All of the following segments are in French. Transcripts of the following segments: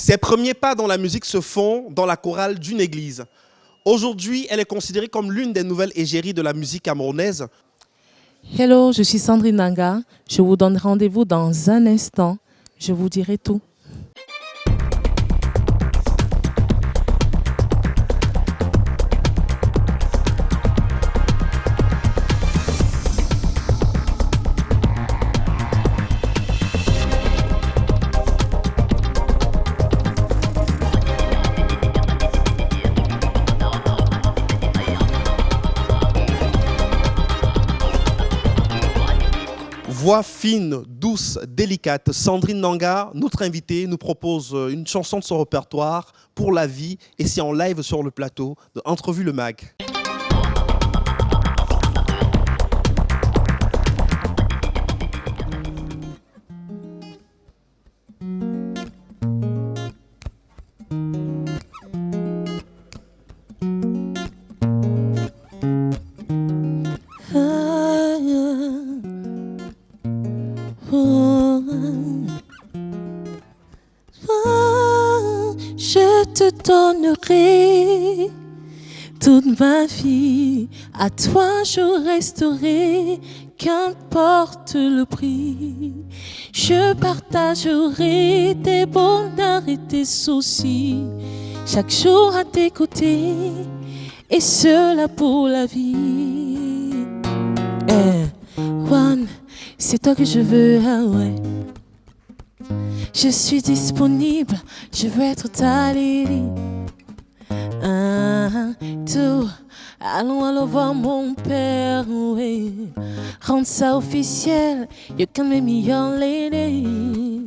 Ses premiers pas dans la musique se font dans la chorale d'une église. Aujourd'hui, elle est considérée comme l'une des nouvelles égéries de la musique camerounaise. Hello, je suis Sandrine Nanga. Je vous donne rendez-vous dans un instant. Je vous dirai tout. Voix fine, douce, délicate, Sandrine Nanga, notre invitée, nous propose une chanson de son répertoire, Pour la vie, et c'est en live sur le plateau de Entrevue le Mag. Je te donnerai toute ma vie, à toi je resterai, qu'importe le prix. Je partagerai tes bonheurs et tes soucis, chaque jour à tes côtés, et cela pour la vie. One, c'est toi que je veux, ah ouais. Je suis disponible, je veux être ta Lily. Two, allons voir mon père, oui. Rendre ça officiel, you can make me your lady.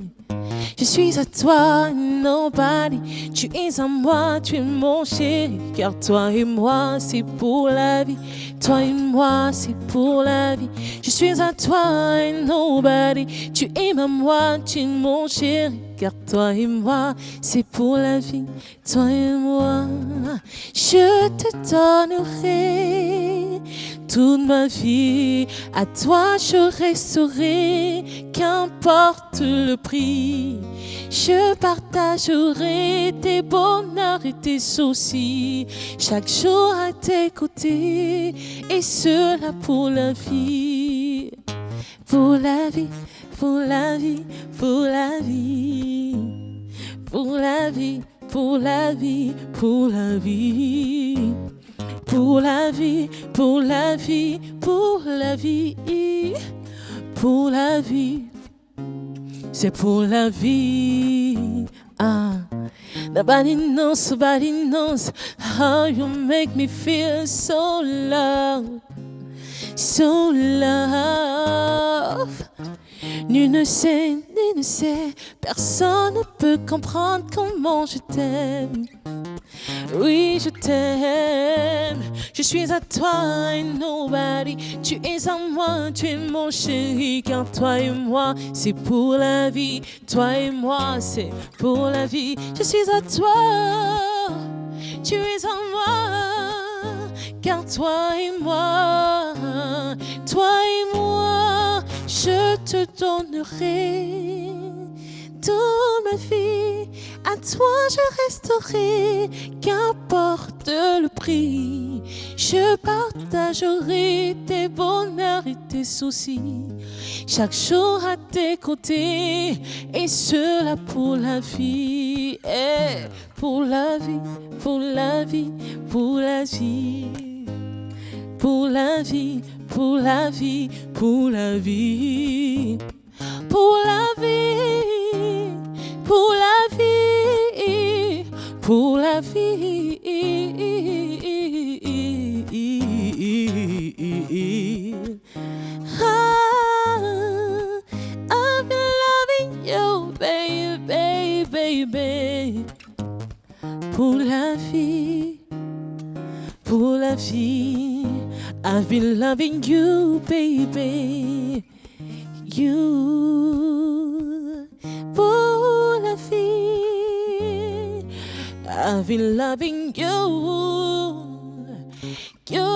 Je suis à toi, nobody. Tu es à moi, tu es mon chéri. Car toi et moi, c'est pour la vie. Toi et moi, c'est pour la vie. Je suis à toi et nobody. Tu es à moi, tu es mon chéri. Car toi et moi, c'est pour la vie. Toi et moi, je te donnerai toute ma vie. À toi, je resterai, qu'importe le prix. Je partagerai tes bonheurs et tes soucis, chaque jour à tes côtés, et cela pour la vie. Pour la vie, pour la vie, pour la vie. Pour la vie, pour la vie, pour la vie. Pour la vie, pour la vie, pour la vie. Pour la vie, c'est pour la vie. Nobody knows how you make me feel so loved, so loved. Nul ne sait, personne ne peut comprendre comment je t'aime. Oui, je t'aime. Je suis à toi et nobody. Tu es à moi, tu es mon chéri. Car toi et moi, c'est pour la vie. Toi et moi, c'est pour la vie. Je suis à toi, tu es à moi. Car toi et moi, je te donnerai toute ma vie. À toi je resterai, qu'importe le prix. Je partagerai tes bonheurs et tes soucis, chaque jour à tes côtés, et cela pour la vie. Pour la vie, pour la vie, pour la vie. Pour la vie, pour la vie, pour la vie. Pour la vie, pour la vie, pour la vie. I've been loving you, baby, baby. Pour la vie, pour la vie. I've been loving you, baby. You, pour la vie. I've been loving you, you,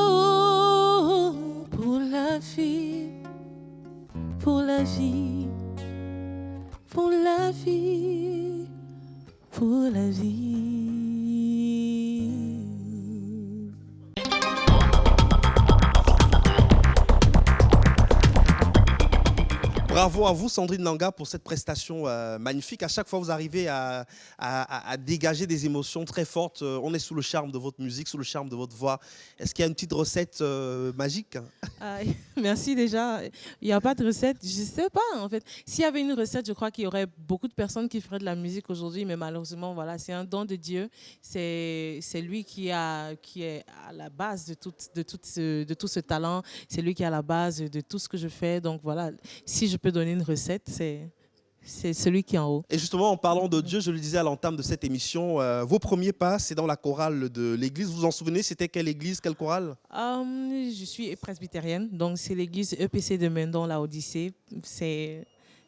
pour la vie, pour la vie, pour la vie, pour la vie. Bravo à vous, Sandrine Nanga, pour cette prestation magnifique. À chaque fois, vous arrivez à dégager des émotions très fortes. On est sous le charme de votre musique, sous le charme de votre voix. Est-ce qu'il y a une petite recette magique? Merci déjà. Il n'y a pas de recette. Je ne sais pas, en fait. S'il y avait une recette, je crois qu'il y aurait beaucoup de personnes qui feraient de la musique aujourd'hui. Mais malheureusement, voilà, c'est un don de Dieu. C'est lui qui est à la base de tout ce talent. C'est lui qui est à la base de tout ce que je fais. Donc voilà, si je peux donner une recette, c'est celui qui est en haut. Et justement, en parlant de Dieu, je le disais à l'entame de cette émission, vos premiers pas, c'est dans la chorale de l'église. Vous vous en souvenez, c'était quelle église, quelle chorale? Je suis presbytérienne, donc c'est l'église EPC de Mendon, la Odyssée. C'est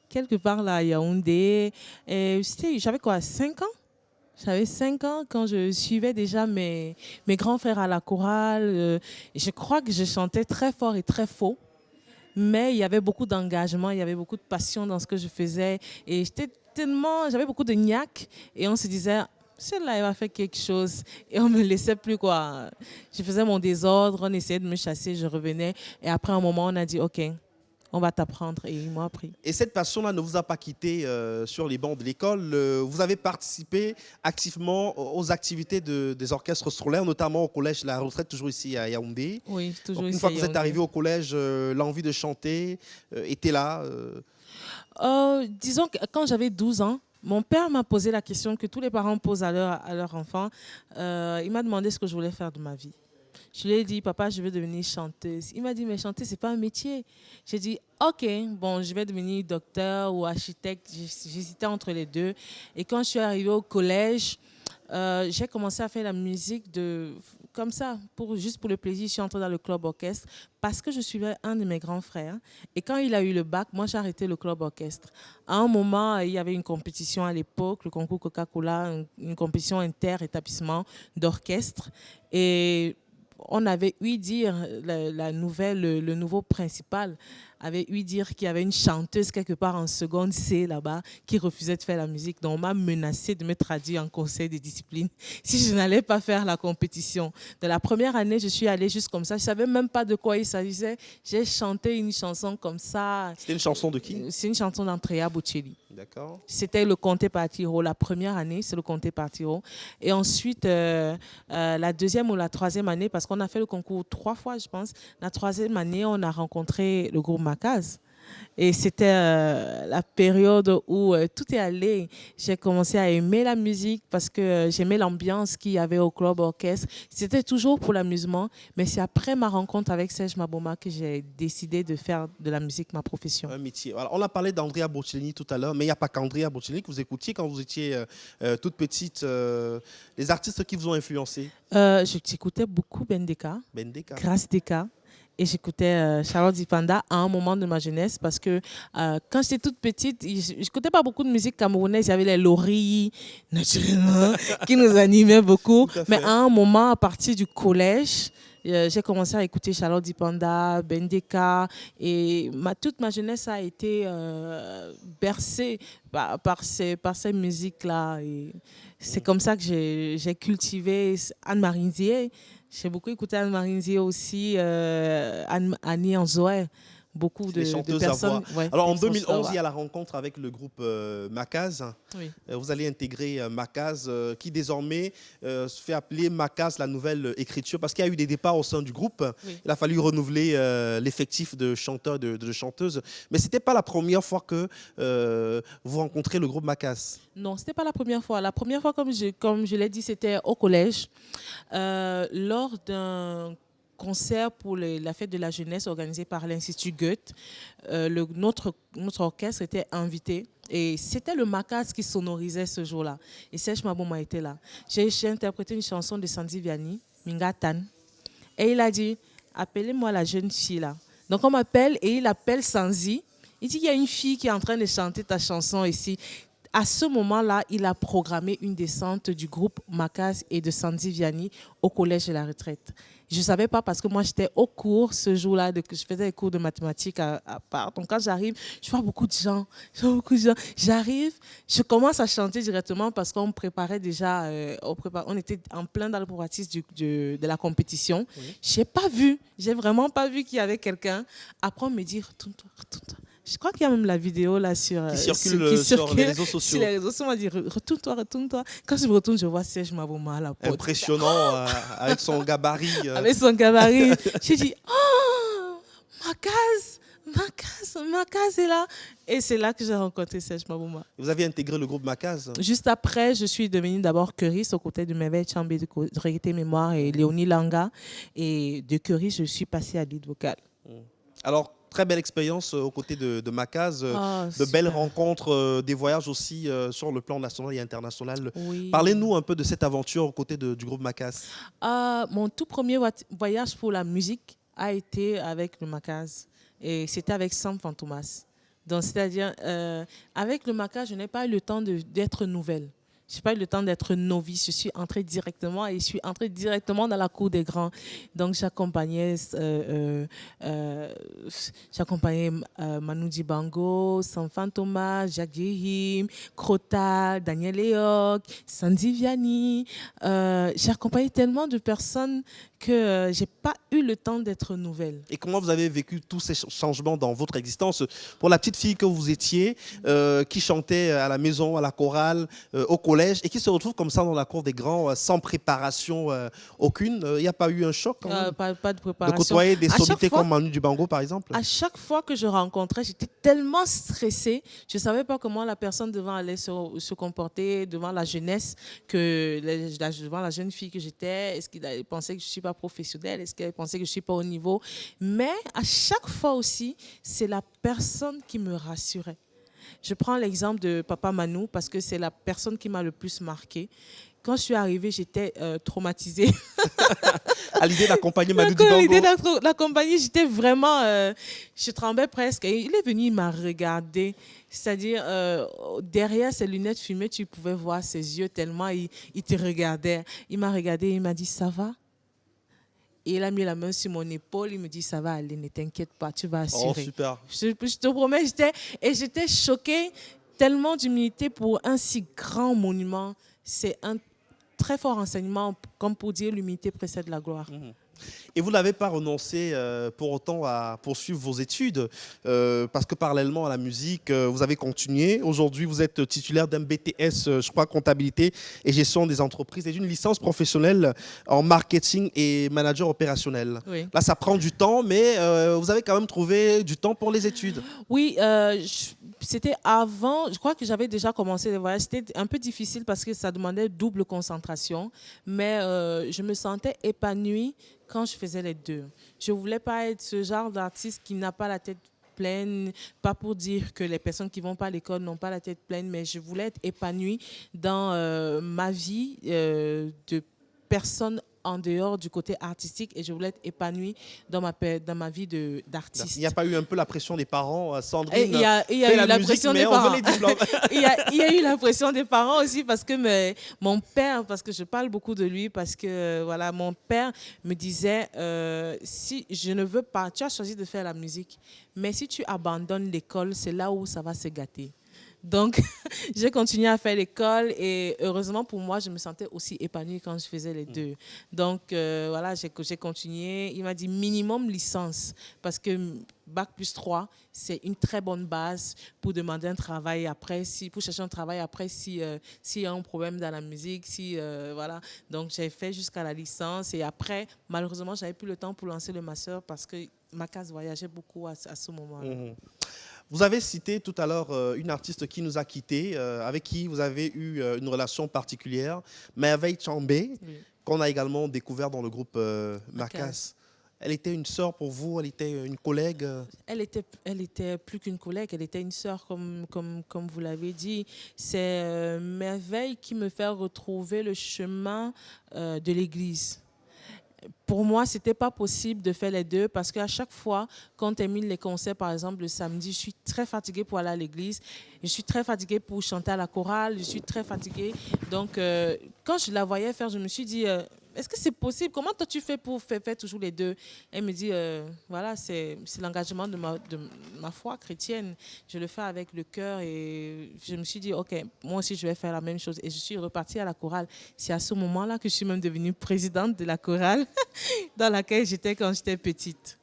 quelque part là à Yaoundé. J'avais quoi, 5 ans? J'avais 5 ans quand je suivais déjà mes grands frères à la chorale. Je crois que je chantais très fort et très faux. Mais il y avait beaucoup d'engagement, il y avait beaucoup de passion dans ce que je faisais. Et j'avais beaucoup de niaque. Et on se disait, celle-là, elle va faire quelque chose. Et on ne me laissait plus, quoi. Je faisais mon désordre, on essayait de me chasser, je revenais. Et après un moment, on a dit, OK, on va t'apprendre. Et ils m'ont appris. Et cette passion-là ne vous a pas quitté sur les bancs de l'école. Vous avez participé activement aux activités des orchestres scolaires, notamment au collège La Retraite, toujours ici à Yaoundé. Oui, toujours Donc, ici. une fois que vous êtes arrivé au collège, l'envie de chanter était là. Disons que quand j'avais 12 ans, mon père m'a posé la question que tous les parents posent à leur enfant. Il m'a demandé ce que je voulais faire de ma vie. Je lui ai dit, papa, je veux devenir chanteuse. Il m'a dit, mais chanter, ce n'est pas un métier. J'ai dit, OK, bon, je vais devenir docteur ou architecte. J'hésitais entre les deux. Et quand je suis arrivée au collège, j'ai commencé à faire la musique comme ça, juste pour le plaisir. Je suis entrée dans le club orchestre parce que je suivais un de mes grands frères. Et quand il a eu le bac, moi, j'ai arrêté le club orchestre. À un moment, il y avait une compétition à l'époque, le concours Coca-Cola, une compétition inter-établissement d'orchestre. Et on avait ouï dire, le nouveau principal avait ouï dire qu'il y avait une chanteuse quelque part en seconde C là-bas qui refusait de faire la musique. Donc on m'a menacé de me traduire en conseil de discipline si je n'allais pas faire la compétition. De la première année, je suis allée juste comme ça. Je ne savais même pas de quoi il s'agissait. J'ai chanté une chanson comme ça. C'était une chanson de qui? C'est une chanson d'Andrea Bocelli. D'accord. C'était le Conte Partiro. La première année, c'est le Conte Partiro. Et ensuite, la deuxième ou la troisième année, parce qu'on a fait le concours 3 fois, je pense. La troisième année, on a rencontré le groupe Macaz. Et c'était la période où tout est allé. J'ai commencé à aimer la musique parce que j'aimais l'ambiance qu'il y avait au club orchestre. C'était toujours pour l'amusement, mais c'est après ma rencontre avec Serge Maboma que j'ai décidé de faire de la musique ma profession. Un métier. Alors, on a parlé d'Andrea Bocelli tout à l'heure, mais il n'y a pas qu'Andrea Bocelli que vous écoutiez quand vous étiez toute petite. Les artistes qui vous ont influencé? J'écoutais beaucoup Bendeka, Bendeka. Grace Deka. Et j'écoutais Charlotte Zipanda à un moment de ma jeunesse parce que quand j'étais toute petite, je n'écoutais pas beaucoup de musique camerounaise. Il y avait les loris, naturellement, qui nous animaient beaucoup. Mais à un moment, à partir du collège, j'ai commencé à écouter Charlotte Zipanda, Bendeka. Et toute ma jeunesse a été bercée par ces musiques-là. Et c'est comme ça que j'ai cultivé Anne-Marie Ndiaye. J'ai beaucoup écouté Anne-Marie Ndiaye aussi, Annie Anzoé, beaucoup de personnes. Ouais, alors en 2011, il y a la rencontre avec le groupe Macaz. Oui. Vous allez intégrer Macaz, qui désormais se fait appeler Macaz la nouvelle écriture, parce qu'il y a eu des départs au sein du groupe. Oui. Il a fallu renouveler l'effectif de chanteurs, de chanteuses. Mais ce n'était pas la première fois que vous rencontrez le groupe Macaz. Non, ce n'était pas la première fois. La première fois, comme je l'ai dit, c'était au collège, lors d'un concert pour la fête de la jeunesse organisée par l'Institut Goethe. Notre orchestre était invité et c'était le Macaz qui sonorisait ce jour-là. Et Serge Maboma était là. J'ai interprété une chanson de Sandy Vianney, Mingatan. Et il a dit, appelez-moi la jeune fille là. Donc on m'appelle et il appelle Sandy. Il dit, il y a une fille qui est en train de chanter ta chanson ici. à ce moment-là, il a programmé une descente du groupe Macas et de Sandy Vianney au collège de la retraite. Je ne savais pas parce que moi, j'étais au cours ce jour-là, je faisais des cours de mathématiques à part. Donc, quand j'arrive, je vois beaucoup de gens. J'arrive, je commence à chanter directement parce qu'on préparait déjà, on était en plein dans le préparatif de la compétition. Oui. Je n'ai pas vu, j'ai vraiment pas vu qu'il y avait quelqu'un. Après, on me dit, retourne-toi, retourne-toi. Je crois qu'il y a même la vidéo là sur les réseaux sociaux. Sur les réseaux sociaux, on m'a dit retourne-toi, retourne-toi. Quand je me retourne, je vois Serge Mabouma à la porte. Impressionnant, avec son gabarit. Avec son gabarit. J'ai dit oh, Macas est là. Et c'est là que j'ai rencontré Serge Mabouma. Vous avez intégré le groupe Macas? Juste après, je suis devenue d'abord choriste aux côtés de Merveille Chambé de Reggaeté Mémoire et Léonie Langa. Et de choriste, je suis passée à lead vocal. Alors, très belle expérience aux côtés de Macas, de belles rencontres, des voyages aussi sur le plan national et international. Oui. Parlez-nous un peu de cette aventure aux côtés du groupe Macas. Mon tout premier voyage pour la musique a été avec le Macas et c'était avec Sam Fantomas. Donc, c'est-à-dire, avec le Macas, je n'ai pas eu le temps d'être nouvelle. Je n'ai pas eu le temps d'être novice. Je suis entrée directement et je suis entrée directement dans la cour des grands. Donc, j'accompagnais Manu Dibango, Sanfan Thomas, Jacques Jehim, Crota, Daniel Leoc, Sandy Vianney. J'ai accompagné tellement de personnes que je n'ai pas eu le temps d'être nouvelle. Et comment vous avez vécu tous ces changements dans votre existence? Pour la petite fille que vous étiez, qui chantait à la maison, à la chorale, au collège, et qui se retrouve comme ça dans la cour des grands, sans préparation aucune, il n'y a pas eu un choc quand même pas de préparation. De côtoyer des sommités comme Manu Dibango, par exemple? À chaque fois que je rencontrais, j'étais tellement stressée. Je ne savais pas comment la personne devant allait se comporter devant la jeunesse, devant la jeune fille que j'étais. Est-ce qu'il pensait que je ne suis pas professionnelle? Est-ce qu'elle pensait que je ne suis pas au niveau? Mais à chaque fois aussi, c'est la personne qui me rassurait. Je prends l'exemple de Papa Manu parce que c'est la personne qui m'a le plus marquée. Quand je suis arrivée, j'étais traumatisée. À l'idée d'accompagner Manu Dibango. À l'idée d'accompagner, j'étais vraiment... je tremblais presque. Et il est venu, il m'a regardé. C'est-à-dire, derrière ses lunettes fumées, tu pouvais voir ses yeux tellement il te regardait. Il m'a regardé et il m'a dit, ça va? Et il a mis la main sur mon épaule, il me dit, ça va aller, ne t'inquiète pas, tu vas assurer. Oh, super. Je te promets, j'étais choquée, tellement d'humilité pour un si grand monument. C'est un très fort enseignement, comme pour dire l'humilité précède la gloire. Et vous n'avez pas renoncé pour autant à poursuivre vos études, parce que parallèlement à la musique, vous avez continué. Aujourd'hui, vous êtes titulaire d'un BTS, je crois, comptabilité et gestion des entreprises et d'une licence professionnelle en marketing et manager opérationnel. Oui. Là, ça prend du temps, mais vous avez quand même trouvé du temps pour les études. Oui, c'était avant, je crois que j'avais déjà commencé les voyages. C'était un peu difficile parce que ça demandait double concentration, mais je me sentais épanouie quand je faisais les deux. Je ne voulais pas être ce genre d'artiste qui n'a pas la tête pleine, pas pour dire que les personnes qui ne vont pas à l'école n'ont pas la tête pleine, mais je voulais être épanouie dans ma vie de personne en dehors du côté artistique et je voulais être épanouie dans ma vie d'artiste. Il n'y a pas eu un peu la pression des parents, Sandrine? Il y a eu la pression des parents. Il y a eu la pression des parents aussi parce que mon père, parce que je parle beaucoup de lui, parce que voilà, mon père me disait, si je ne veux pas, tu as choisi de faire la musique, mais si tu abandonnes l'école, c'est là où ça va se gâter. Donc, j'ai continué à faire l'école et heureusement pour moi, je me sentais aussi épanouie quand je faisais les deux. Donc, voilà, j'ai continué. Il m'a dit minimum licence parce que Bac plus 3, c'est une très bonne base pour demander un travail après, pour chercher un travail après s'il y a un problème dans la musique. Voilà. Donc, j'ai fait jusqu'à la licence et après, malheureusement, je n'avais plus le temps pour lancer le master parce que Macas voyageait beaucoup à ce moment-là. Vous avez cité tout à l'heure une artiste qui nous a quittés, avec qui vous avez eu une relation particulière, Merveille Chambé, oui, qu'on a également découvert dans le groupe Macas. Elle était une sœur pour vous, elle était une collègue? Elle était plus qu'une collègue, elle était une sœur, comme vous l'avez dit. C'est Merveille qui me fait retrouver le chemin de l'église. pour moi, ce n'était pas possible de faire les deux parce qu'à chaque fois, quand on termine les concerts, par exemple, le samedi, je suis très fatiguée pour aller à l'église, je suis très fatiguée pour chanter à la chorale, je suis très fatiguée. Donc, quand je la voyais faire, je me suis dit, est-ce que c'est possible? Comment toi tu fais pour faire toujours les deux? Elle me dit, voilà, c'est l'engagement de ma foi chrétienne. Je le fais avec le cœur et je me suis dit, ok, moi aussi je vais faire la même chose. Et je suis repartie à la chorale. C'est à ce moment-là que je suis même devenue présidente de la chorale dans laquelle j'étais quand j'étais petite.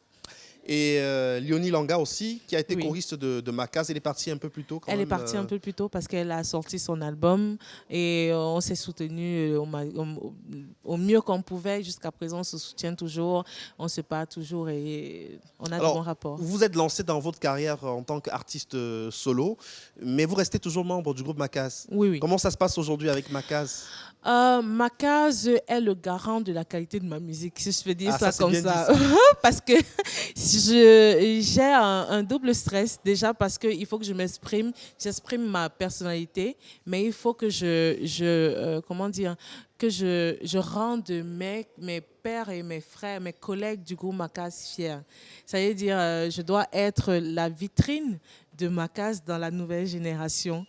Et Léonie Langa aussi, qui a été Oui. choriste de Macaz, elle est partie un peu plus tôt quand même. Elle est partie un peu plus tôt parce qu'elle a sorti son album et on s'est soutenu au mieux qu'on pouvait. Jusqu'à présent, on se soutient toujours, on se parle toujours et on a de bons rapports. Vous êtes lancé dans votre carrière en tant qu'artiste solo, mais vous restez toujours membre du groupe Macaz. Oui, oui. Comment ça se passe aujourd'hui avec Macaz? Macaz est le garant de la qualité de ma musique, si je peux dire ça comme ça. Parce que j'ai un double stress. Déjà parce qu'il faut que je m'exprime, j'exprime ma personnalité, mais il faut que je rende mes pères et mes frères, mes collègues du groupe Macaz fiers. Ça veut dire je dois être la vitrine de Macaz dans la nouvelle génération.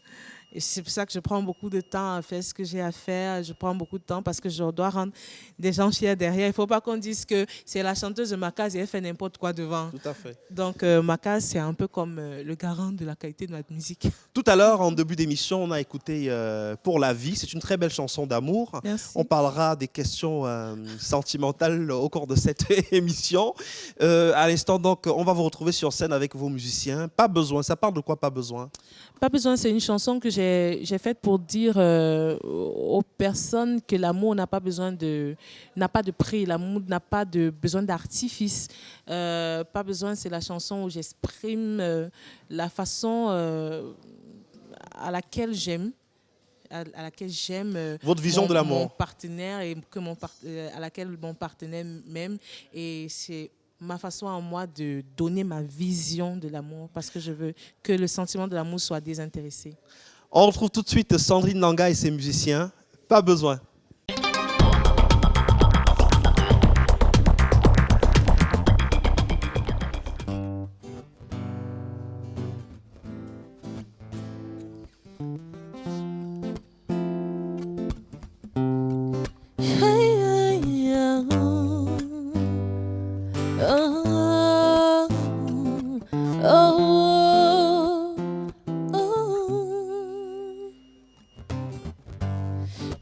Et c'est pour ça que je prends beaucoup de temps à faire ce que j'ai à faire. Je prends beaucoup de temps parce que je dois rendre des gens fiers derrière. Il ne faut pas qu'on dise que c'est la chanteuse de Macaz et elle fait n'importe quoi devant. Tout à fait. Donc Macaz, c'est un peu comme le garant de la qualité de notre musique. Tout à l'heure, en début d'émission, on a écouté Pour la vie. C'est une très belle chanson d'amour. Merci. On parlera des questions sentimentales au cours de cette émission. À l'instant, donc, on va vous retrouver sur scène avec vos musiciens. Pas besoin. Ça parle de quoi, pas besoin? Pas besoin, c'est une chanson que j'ai faite pour dire aux personnes que l'amour n'a pas de prix, l'amour n'a pas besoin d'artifice. Pas besoin, c'est la chanson où j'exprime la façon à laquelle j'aime. Votre vision de l'amour. Mon partenaire et à laquelle mon partenaire m'aime. Et c'est ma façon à moi de donner ma vision de l'amour parce que je veux que le sentiment de l'amour soit désintéressé. On retrouve tout de suite Sandrine Langa et ses musiciens. Pas besoin.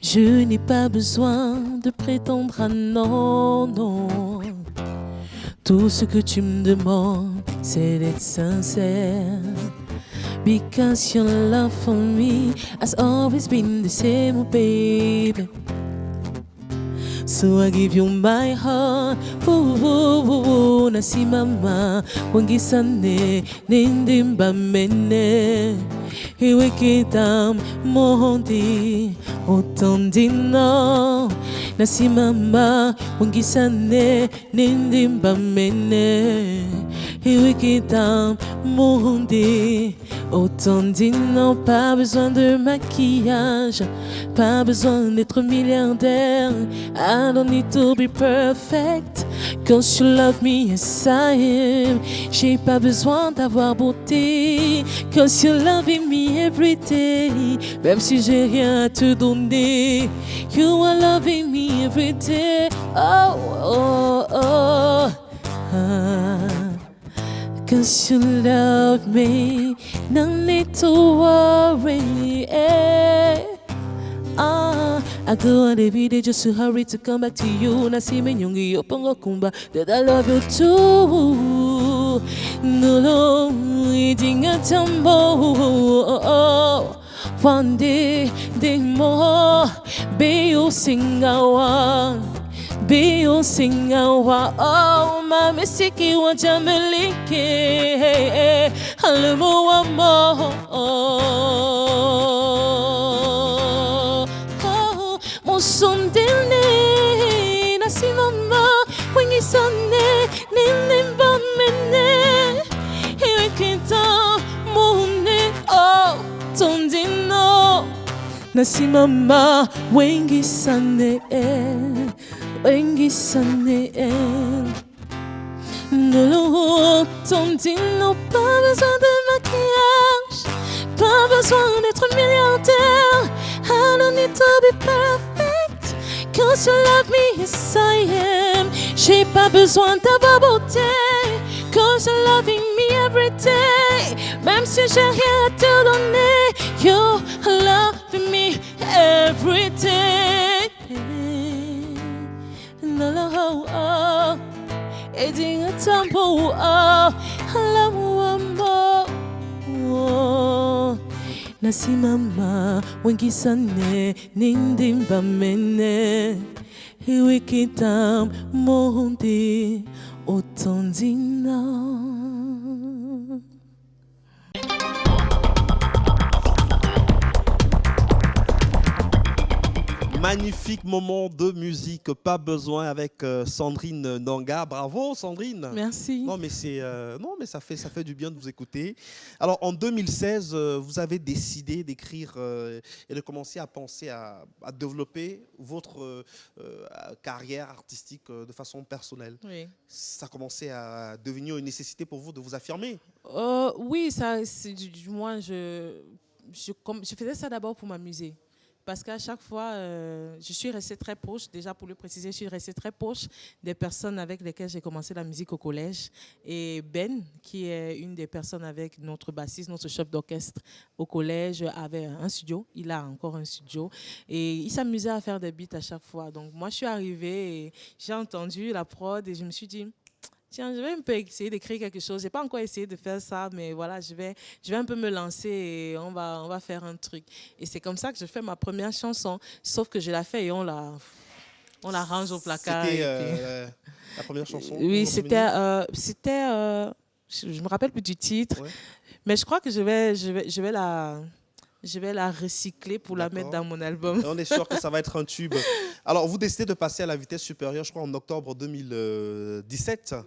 Je n'ai pas besoin de prétendre à non, non. Tout ce que tu me demandes, c'est d'être sincère. Because your love for me has always been the same, oh baby. So I give you my heart. Nasi mama wangisane nindimba mene. Iwe kitam mohondi otandino. Nasi mama wangisane nindimba mene. Iwe kitam mohondi otandino. Pas besoin de maquillage, pas besoin d'être milliardaire. I don't need to be perfect, cause you love me as I am. J'ai pas besoin d'avoir beauté, cause you're loving me every day. Même si j'ai rien à te donner, you are loving me every day. Oh, oh, oh, ah. Cause you love me, no need to worry. I go on every day just to hurry to come back to you. Na si me nyongi yopongo kumba that I love you too. No, no, eating a tambo. One day more, be you sing one. Be you sing one. Oh, my misiki wa jamelike. Halemo wa mo. Sondene nasi mama wengi sane nilimba mene iwe kita mune oh tondino nasi mama wengi sane wengi sane. De l'eau, ton dino, pas besoin de maquillage, pas besoin d'être milliardaire. I don't need to be perfect, cause you love me as I am. J'ai pas besoin d'avoir beauté, cause you're loving me every day. Même si j'ai rien à te donner, you're loving me every day. No, no, oh, oh. Aiding a temple, oh, love oh. Nasi mama, wengi sane, nindimba mene. Iwikitam mondi, otondina. Magnifique moment de musique, pas besoin avec Sandrine Nanga. Bravo Sandrine. Merci. Non mais ça fait du bien de vous écouter. Alors en 2016, vous avez décidé d'écrire et de commencer à penser à développer votre carrière artistique de façon personnelle. Oui. Ça a commencé à devenir une nécessité pour vous de vous affirmer. Oui, ça, du moins je faisais ça d'abord pour m'amuser. Parce qu'à chaque fois, je suis restée très proche, déjà pour le préciser, je suis restée très proche des personnes avec lesquelles j'ai commencé la musique au collège. Et Ben, qui est une des personnes avec notre bassiste, notre chef d'orchestre au collège, avait un studio. Il a encore un studio. Et il s'amusait à faire des beats à chaque fois. Donc moi, je suis arrivée et j'ai entendu la prod et je me suis dit... Tiens, je vais un peu essayer d'écrire quelque chose. Je n'ai pas encore essayé de faire ça, mais voilà, je vais un peu me lancer et on va faire un truc. Et c'est comme ça que je fais ma première chanson. Sauf que je la fais et on la range au placard. C'était la première chanson? Oui, c'était je ne me rappelle plus du titre, ouais. Mais je crois que je vais la recycler pour la mettre dans mon album. Et on est sûr que ça va être un tube. Alors, vous décidez de passer à la vitesse supérieure, je crois, en octobre 2017. Oui.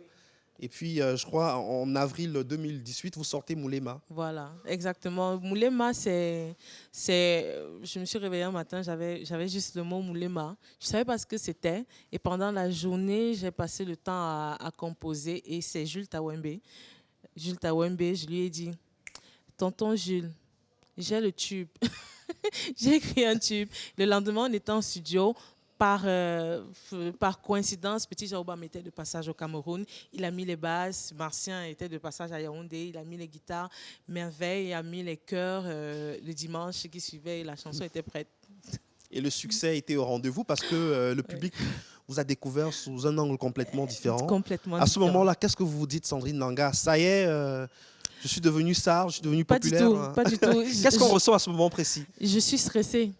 Et puis, je crois, en avril 2018, vous sortez Moulema. Voilà, exactement. Moulema, je me suis réveillée un matin, j'avais juste le mot Moulema. Je ne savais pas ce que c'était. Et pendant la journée, j'ai passé le temps à composer. Et c'est Jules Tawembe. Jules Tawembe, je lui ai dit, tonton Jules, j'ai le tube. J'ai écrit un tube. Le lendemain, on était en studio. Par coïncidence, Petit Jaouba était de passage au Cameroun. Il a mis les basses. Martien était de passage à Yaoundé. Il a mis les guitares. Merveille a mis les chœurs le dimanche qui suivait. Et la chanson était prête. Et le succès était au rendez-vous parce que le public vous a découvert sous un angle complètement différent. Complètement à ce moment-là, qu'est-ce que vous vous dites, Sandrine Nanga? Ça y est, je suis devenue star, je suis devenue populaire. Pas du tout. Qu'est-ce qu'on ressent à ce moment précis? Je suis stressée.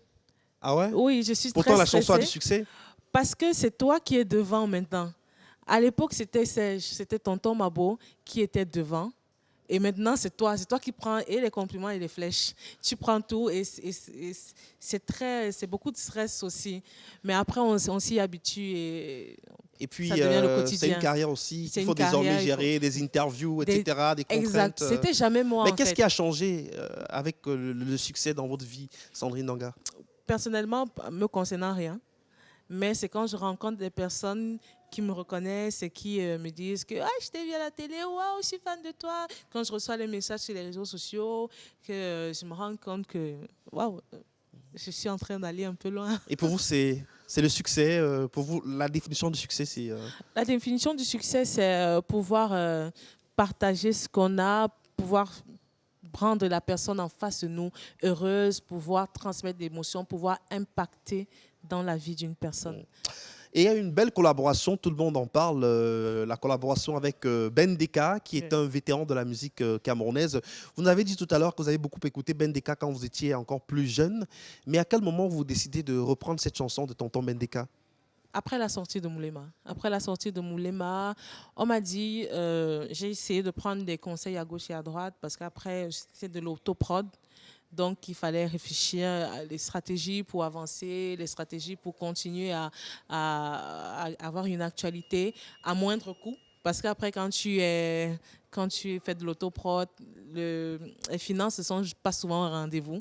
Ah ouais? Oui, je suis Pourtant, très stressée. Pourtant, la chanson a du succès? Parce que c'est toi qui es devant maintenant. À l'époque, c'était Serge, c'était tonton Mabo qui était devant. Et maintenant, c'est toi qui prends et les compliments et les flèches. Tu prends tout et c'est beaucoup de stress aussi. Mais après, on s'y habitue et puis, ça devient le quotidien. C'est une carrière aussi. Il faut désormais gérer des interviews, etc., des contraintes. Exact. C'était jamais moi. Mais qu'est-ce qui a changé avec le succès dans votre vie, Sandrine Nanga? Personnellement, me concernant rien. Mais c'est quand je rencontre des personnes qui me reconnaissent et qui me disent que je t'ai vu à la télé, waouh, je suis fan de toi. Quand je reçois les messages sur les réseaux sociaux, que je me rends compte que waouh, je suis en train d'aller un peu loin. Et pour vous, c'est le succès. Pour vous, la définition du succès, c'est... La définition du succès, c'est pouvoir partager ce qu'on a, pouvoir rendre la personne en face de nous heureuse, pouvoir transmettre des émotions, pouvoir impacter dans la vie d'une personne. Et il y a une belle collaboration, tout le monde en parle, la collaboration avec Ben Deka, qui est un vétéran de la musique camerounaise. Vous nous avez dit tout à l'heure que vous avez beaucoup écouté Ben Deka quand vous étiez encore plus jeune. Mais à quel moment vous décidez de reprendre cette chanson de tonton Ben Deka? Après la sortie de Moulema. Après la sortie de Moulema, on m'a dit, j'ai essayé de prendre des conseils à gauche et à droite parce qu'après, c'est de l'autoprod. Donc, il fallait réfléchir à les stratégies pour avancer, les stratégies pour continuer à avoir une actualité à moindre coût. Parce qu'après, quand tu es quand tu fais de l'autoprod, les finances ne sont pas souvent au rendez-vous.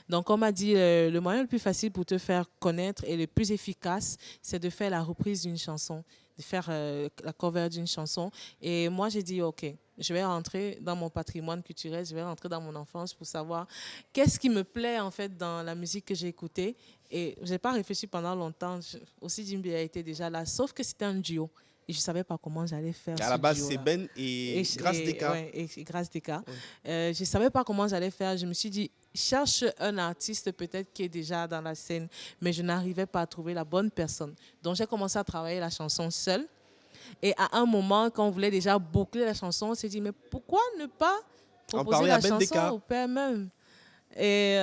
Donc, on m'a dit, le moyen le plus facile pour te faire connaître et le plus efficace, c'est de faire la reprise d'une chanson, de faire la cover d'une chanson. Et moi, j'ai dit, OK, je vais rentrer dans mon patrimoine culturel, je vais rentrer dans mon enfance pour savoir qu'est-ce qui me plaît en fait dans la musique que j'ai écoutée. Et je n'ai pas réfléchi pendant longtemps. Aussi, Jimby a été déjà là, sauf que c'était un duo. Et je ne savais pas comment j'allais faire ce duo. À la base, c'est Ben et Grâce Deka. Ouais, et Grâce Deka. Je ne savais pas comment j'allais faire. Je me suis dit, cherche un artiste peut-être qui est déjà dans la scène, mais je n'arrivais pas à trouver la bonne personne. Donc, j'ai commencé à travailler la chanson seule. Et à un moment, quand on voulait déjà boucler la chanson, on s'est dit, mais pourquoi ne pas proposer la chanson au père même? Et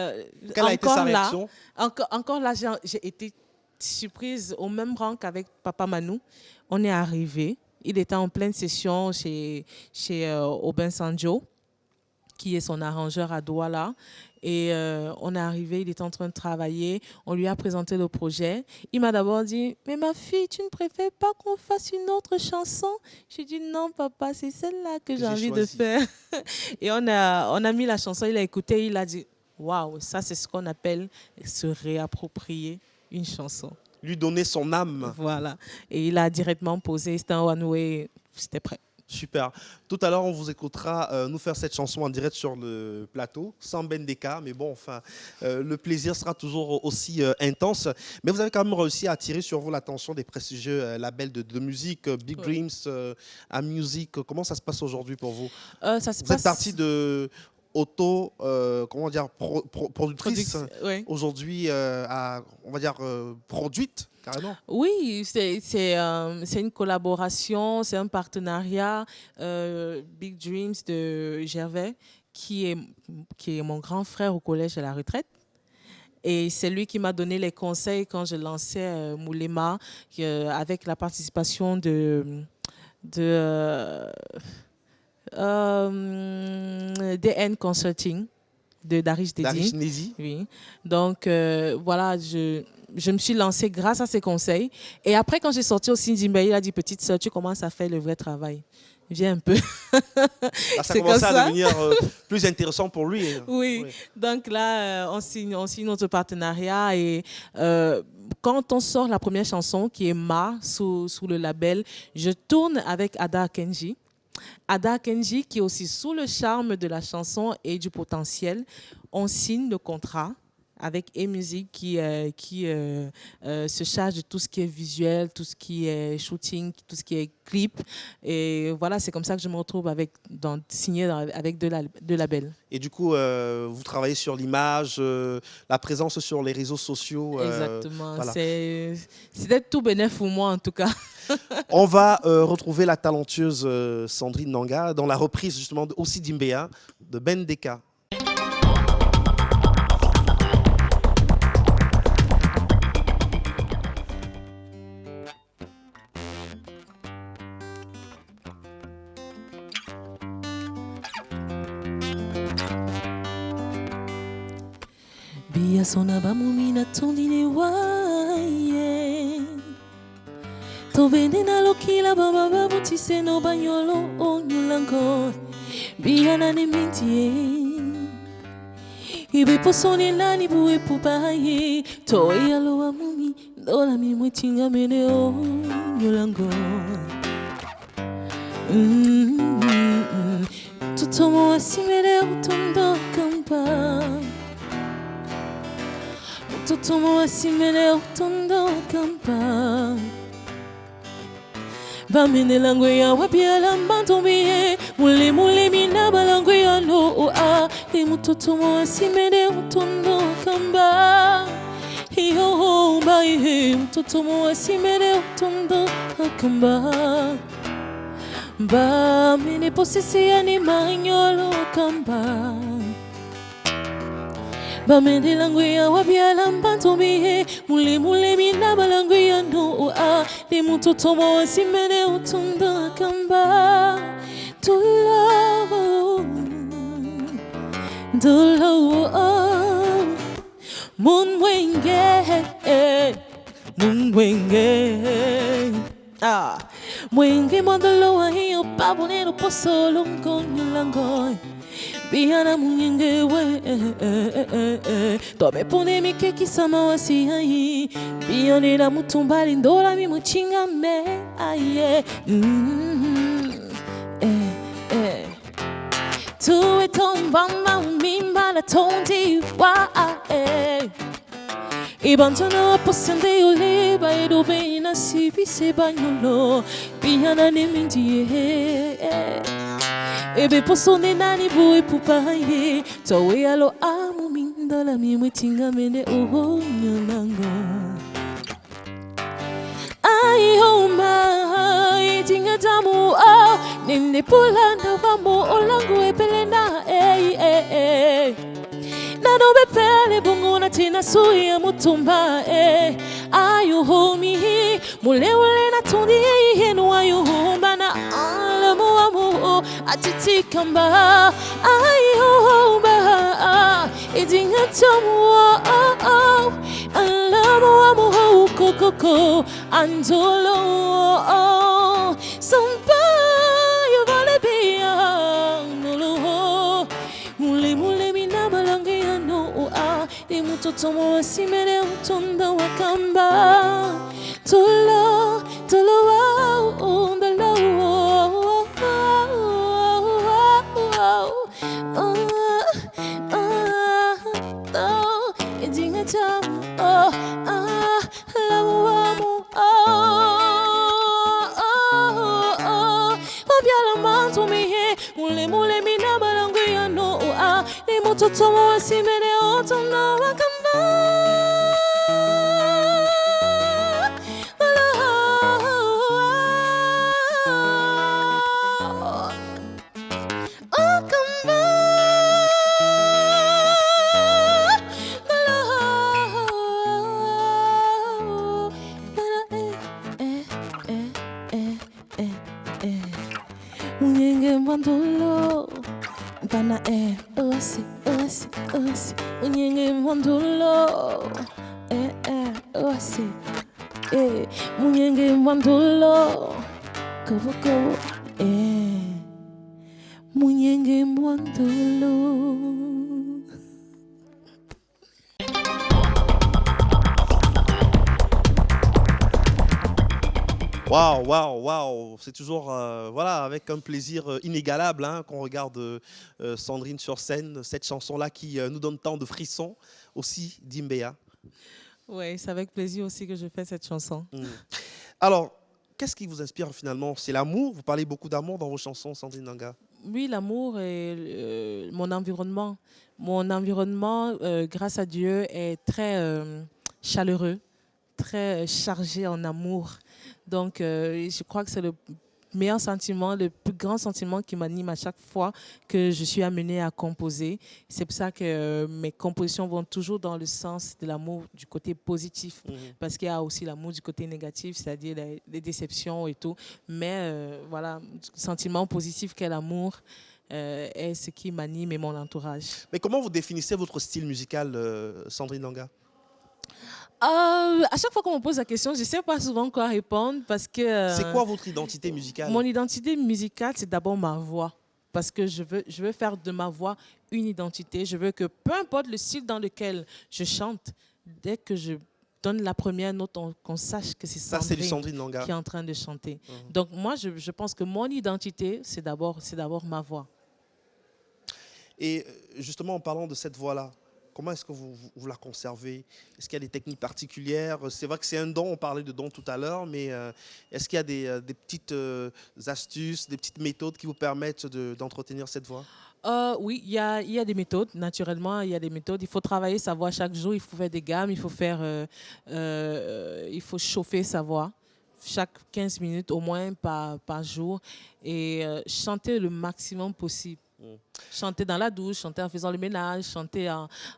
quelle a été sa réaction? Encore là, j'ai été surprise au même rang qu'avec Papa Manu. On est arrivé. Il était en pleine session chez Aubin Sanjo, qui est son arrangeur à Douala. Et on est arrivé, il était en train de travailler. On lui a présenté le projet. Il m'a d'abord dit, mais ma fille, tu ne préfères pas qu'on fasse une autre chanson? J'ai dit, non, papa, c'est celle-là que j'ai envie de faire. Et on a mis la chanson, il a écouté, il a dit, waouh, ça c'est ce qu'on appelle se réapproprier une chanson. Lui donner son âme. Voilà. Et il a directement posé, c'était un one-way, c'était prêt. Super. Tout à l'heure, on vous écoutera nous faire cette chanson en direct sur le plateau, sans Ben Deka, mais bon, enfin, le plaisir sera toujours aussi intense. Mais vous avez quand même réussi à attirer sur vous l'attention des prestigieux labels de musique, Big Dreams, A-Music. Comment ça se passe aujourd'hui pour vous? Vous êtes parti de comment dire, productrice aujourd'hui, on va dire, produite carrément. Oui, c'est une collaboration, c'est un partenariat. Big Dreams de Gervais, qui est mon grand frère au collège à la retraite. Et c'est lui qui m'a donné les conseils quand je lançais Moulema, avec la participation DN Consulting de Darish Dedi. Oui. Donc voilà, je me suis lancée grâce à ses conseils. Et après, quand j'ai sorti aussi Ndimbe, il a dit, petite sœur, tu commences à faire le vrai travail. Viens un peu. Ça commence à devenir plus intéressant pour lui. Oui. Donc là, on signe notre partenariat. Et quand on sort la première chanson, qui est Ma, sous le label, je tourne avec Ada Kenji. Ada Kenji, qui est aussi sous le charme de la chanson et du potentiel. On signe le contrat avec A-Music qui se charge de tout ce qui est visuel, tout ce qui est shooting, tout ce qui est clip. Et voilà, c'est comme ça que je me retrouve signé avec deux labels. Et du coup, vous travaillez sur l'image, la présence sur les réseaux sociaux. Exactement. Voilà. C'était tout bénéf pour moi, en tout cas. On va retrouver la talentueuse Sandrine Nanga dans la reprise justement aussi d'Imbea de Ben Deka. Bia sona bamumina tondine waye Tobende na lokila baba babutise no banyolo onyulango Bia na nemintie Ibe posone nani buwe pubaye Toi alo amumi dola mi mwetinga mene onyulango Tutomo asimere utondo kampa Tutomo asimele utondo kampa Bamene langwe ya wabiala mbantomie Mule mina balangwe ya no a Mutotomo asimele utondo kamba Iyo ba Mutotomo asimele utondo kamba Bamene posisi anima nyolo kamba Bamende langwe wabiala mbantomie Mule mina balangwe ya no a Mutotomo asimele utondo kamba Dolo Munwenge Mwingi mondolo hiyo babonero posolo nkonyolango. Biana munyenge we Tobe pone mi keki sama wasi hai Bione na mutumbali ndola mi muchinga me aye Tuwe tombamba umimba la tondi wa Ibantana posende uliba Edobe ina sibi se banyolo Biana ne mindie Ebe posone nani bui pupaye Tawe alo amu mindola mi mutinga mende oho nyananga Ai homa itinga tamu oh Nini pulanda wamo olangu epelena Nano bepele bungu na tina suya mutumba Ayu homi mule ule na tundi henu ayu homba na alamu amu Atiti kamba ayu homba Idinga tamu alamu amu koko Andolo Samba yu vale biya Nulu Mule mule mina malange ya no Ni mutoto mo wasimene utonda wakamba Tolo, tolo wow, ndalo Edinga tamu lamu Wabiala manto mihe Mule mule mina malangu ya no Ni mutoto mo wasimene utonda wakamba Unyenge mwandulo Bana osi Unyenge mwandulo osi Unyenge mwandulo Kovo Unyenge mwandulo Waouh, waouh, waouh. C'est toujours voilà, avec un plaisir inégalable hein, qu'on regarde Sandrine sur scène, cette chanson-là qui nous donne tant de frissons, aussi d'Imbea. Oui, c'est avec plaisir aussi que je fais cette chanson. Alors, qu'est-ce qui vous inspire finalement? C'est l'amour? Vous parlez beaucoup d'amour dans vos chansons, Sandrine Nanga? Oui, l'amour et mon environnement. Mon environnement, grâce à Dieu, est très chaleureux, très chargé en amour. Donc, je crois que c'est le meilleur sentiment, le plus grand sentiment qui m'anime à chaque fois que je suis amenée à composer. C'est pour ça que mes compositions vont toujours dans le sens de l'amour du côté positif. Parce qu'il y a aussi l'amour du côté négatif, c'est-à-dire les déceptions et tout. Mais voilà, le sentiment positif qu'est l'amour est ce qui m'anime et mon entourage. Mais comment vous définissez votre style musical, Sandrine Nanga? À chaque fois qu'on me pose la question, je ne sais pas souvent quoi répondre parce que... c'est quoi votre identité musicale? Mon identité musicale, c'est d'abord ma voix. Parce que je veux faire de ma voix une identité. Je veux que peu importe le style dans lequel je chante, dès que je donne la première note, qu'on sache que c'est Sandrine Nanga qui est en train de chanter. Donc moi, je pense que mon identité, c'est d'abord ma voix. Et justement, en parlant de cette voix-là, comment est-ce que vous la conservez? Est-ce qu'il y a des techniques particulières? C'est vrai que c'est un don, on parlait de don tout à l'heure, mais est-ce qu'il y a des petites astuces, des petites méthodes qui vous permettent d'entretenir cette voix? Oui, il y a des méthodes, naturellement, il y a des méthodes. Il faut travailler sa voix chaque jour, il faut faire des gammes, il faut chauffer sa voix chaque 15 minutes au moins par jour et chanter le maximum possible. Chanter dans la douche, chanter en faisant le ménage, chanter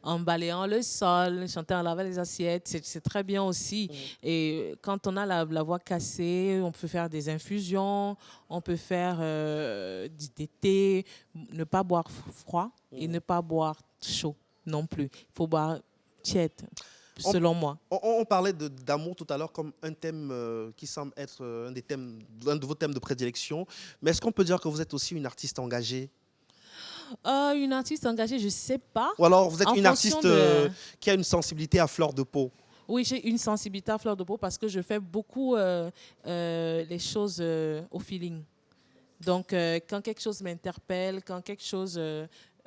en balayant le sol, chanter en lavant les assiettes, c'est très bien aussi. Et quand on a la voix cassée, on peut faire des infusions, on peut faire des thés, ne pas boire froid et ne pas boire chaud non plus. Il faut boire tiède selon moi. On parlait d'amour tout à l'heure comme un thème qui semble être un de vos thèmes de prédilection. Mais est-ce qu'on peut dire que vous êtes aussi une artiste engagée? Une artiste engagée, je ne sais pas. Ou alors vous êtes En une fonction artiste de... qui a une sensibilité à fleur de peau? Oui, j'ai une sensibilité à fleur de peau parce que je fais beaucoup les choses au feeling. Donc, quand quelque chose m'interpelle, quand quelque chose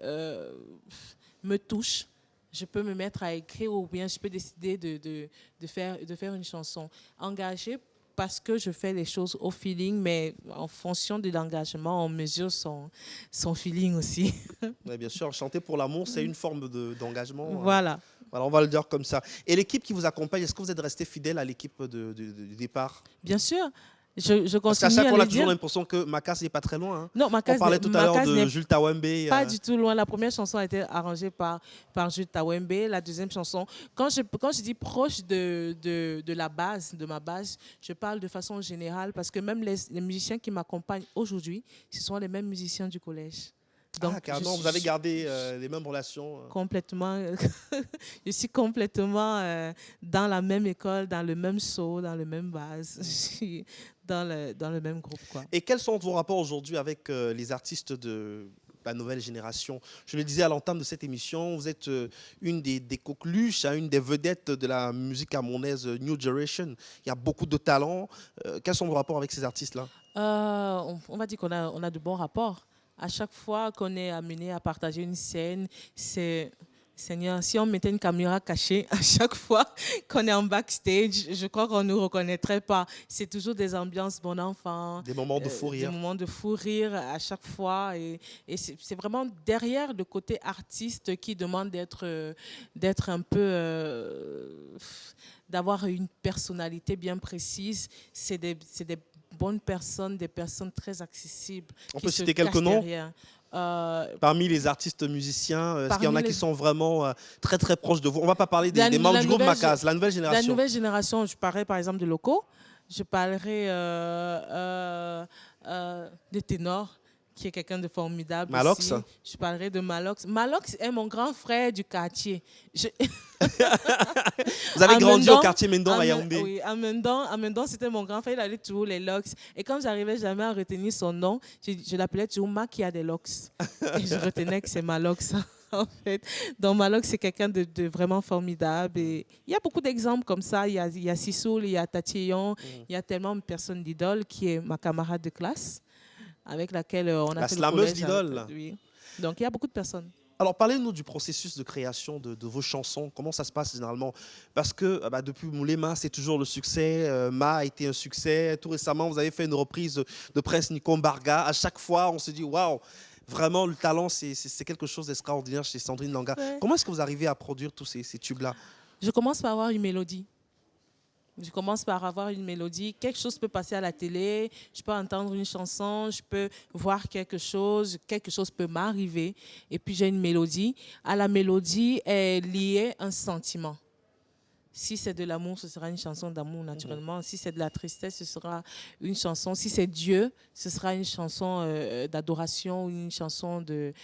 me touche, je peux me mettre à écrire ou bien je peux décider de faire une chanson. Engagée parce que je fais les choses au feeling, mais en fonction de l'engagement, on mesure son feeling aussi. Oui, bien sûr, chanter pour l'amour, c'est une forme d'engagement. Voilà. Voilà, on va le dire comme ça. Et l'équipe qui vous accompagne, est-ce que vous êtes resté fidèle à l'équipe du départ? Bien sûr. Je Parce qu'à continue chaque fois, on à a le toujours dire. l'impression que Makas n'est pas très loin. Hein. Non, On parlait tout à l'heure de Jules Tawembe. Pas du tout loin. La première chanson a été arrangée par Jules Tawembe. La deuxième chanson, quand je dis proche de la base, de ma base, je parle de façon générale parce que même les musiciens qui m'accompagnent aujourd'hui, ce sont les mêmes musiciens du collège. Donc, carrément, vous avez gardé les mêmes relations. Complètement. Je suis complètement dans la même école, dans le même saut, dans le même base. Je suis dans le même groupe, quoi. Et quels sont vos rapports aujourd'hui avec les artistes de la nouvelle génération? Je le disais à l'entame de cette émission, vous êtes une des coqueluches, une des vedettes de la musique camerounaise New Generation. Il y a beaucoup de talents. Quels sont vos rapports avec ces artistes-là? On va dire qu'on a de bons rapports. À chaque fois qu'on est amené à partager une scène, Seigneur, si on mettait une caméra cachée à chaque fois qu'on est en backstage, je crois qu'on ne nous reconnaîtrait pas. C'est toujours des ambiances bon enfant. Des moments de fou rire. Des moments de fou rire à chaque fois. Et c'est vraiment derrière le côté artiste qui demande d'être un peu... d'avoir une personnalité bien précise. C'est des bonnes personnes, des personnes très accessibles. On peut citer quelques noms parmi les artistes musiciens, est-ce qu'il y en a qui sont vraiment très très proches de vous? On ne va pas parler des membres du groupe Makas, la nouvelle génération. La nouvelle génération, je parlerai par exemple de Loco, je parlerai de Ténor, qui est quelqu'un de formidable. Malox. Aussi. Je parlerai de Malox. Malox est mon grand frère du quartier. Vous avez grandi au quartier Mendon à Yaoundé. Oui, à Mendon, c'était mon grand frère. Il avait toujours les locks. Et quand j'arrivais jamais à retenir son nom, je l'appelais toujours Ma qui a des locks. Et je retenais que c'est Malox. En fait. Donc Malox, c'est quelqu'un de vraiment formidable. Et il y a beaucoup d'exemples comme ça. Il y a Sissoul, il y a Tatillon, il y a tellement de personnes d'idole qui est ma camarade de classe, avec laquelle on a fait le collège. La slameuse d'idole. Oui. Donc il y a beaucoup de personnes. Alors, parlez-nous du processus de création de vos chansons. Comment ça se passe généralement? Parce que depuis Moulema, c'est toujours le succès. Ma a été un succès. Tout récemment, vous avez fait une reprise de Prince Nico Mbarga. À chaque fois, on se dit, waouh, vraiment, le talent, c'est quelque chose d'extraordinaire chez Sandrine Langa. Ouais. Comment est-ce que vous arrivez à produire tous ces tubes-là? Je commence par avoir une mélodie. Je commence par avoir une mélodie. Quelque chose peut passer à la télé, je peux entendre une chanson, je peux voir quelque chose peut m'arriver. Et puis j'ai une mélodie. À la mélodie est lié un sentiment. Si c'est de l'amour, ce sera une chanson d'amour naturellement. Si c'est de la tristesse, ce sera une chanson. Si c'est Dieu, ce sera une chanson d'adoration ou une chanson de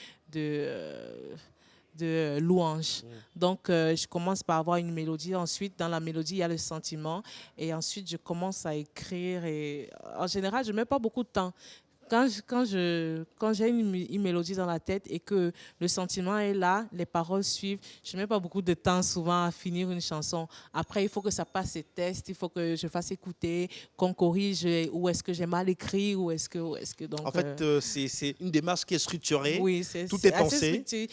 louange. Donc, je commence par avoir une mélodie. Ensuite, dans la mélodie, il y a le sentiment. Et ensuite, je commence à écrire. Et en général, je ne mets pas beaucoup de temps. Quand j'ai une mélodie dans la tête et que le sentiment est là, les paroles suivent, je ne mets pas beaucoup de temps souvent à finir une chanson. Après, il faut que ça passe ses tests, il faut que je fasse écouter, qu'on corrige où est-ce que j'ai mal écrit, où est-ce que donc, en fait, c'est une démarche qui est structurée, oui, tout est pensé.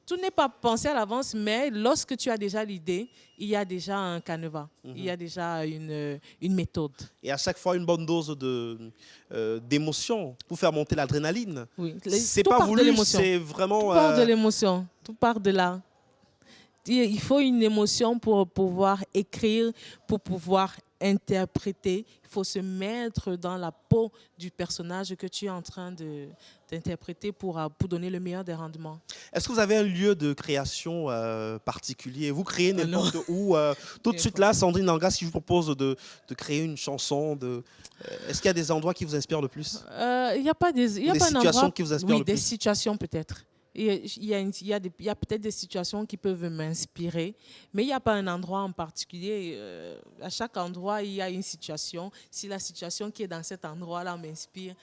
Tout n'est pas pensé à l'avance, mais lorsque tu as déjà l'idée, il y a déjà un canevas, il y a déjà une méthode. Et à chaque fois, une bonne dose d'émotion pour faire monter l'adrénaline. Oui. C'est pas voulu, c'est vraiment... Tout part de l'émotion, tout part de là. Il faut une émotion pour pouvoir écrire, pour pouvoir interpréter. Il faut se mettre dans la peau du personnage que tu es en train d'interpréter pour donner le meilleur des rendements. Est-ce que vous avez un lieu de création particulier? Vous créez n'importe où? Tout de suite là, Sandrine Langa, si je vous propose de créer une chanson, est-ce qu'il y a des endroits qui vous inspirent le plus? Il n'y a pas des situations qui vous inspirent le plus? Oui, des situations peut-être. il y a peut-être des situations qui peuvent m'inspirer, mais il n'y a pas un endroit en particulier. À chaque endroit, il y a une situation. Si la situation qui est dans cet endroit-là m'inspire,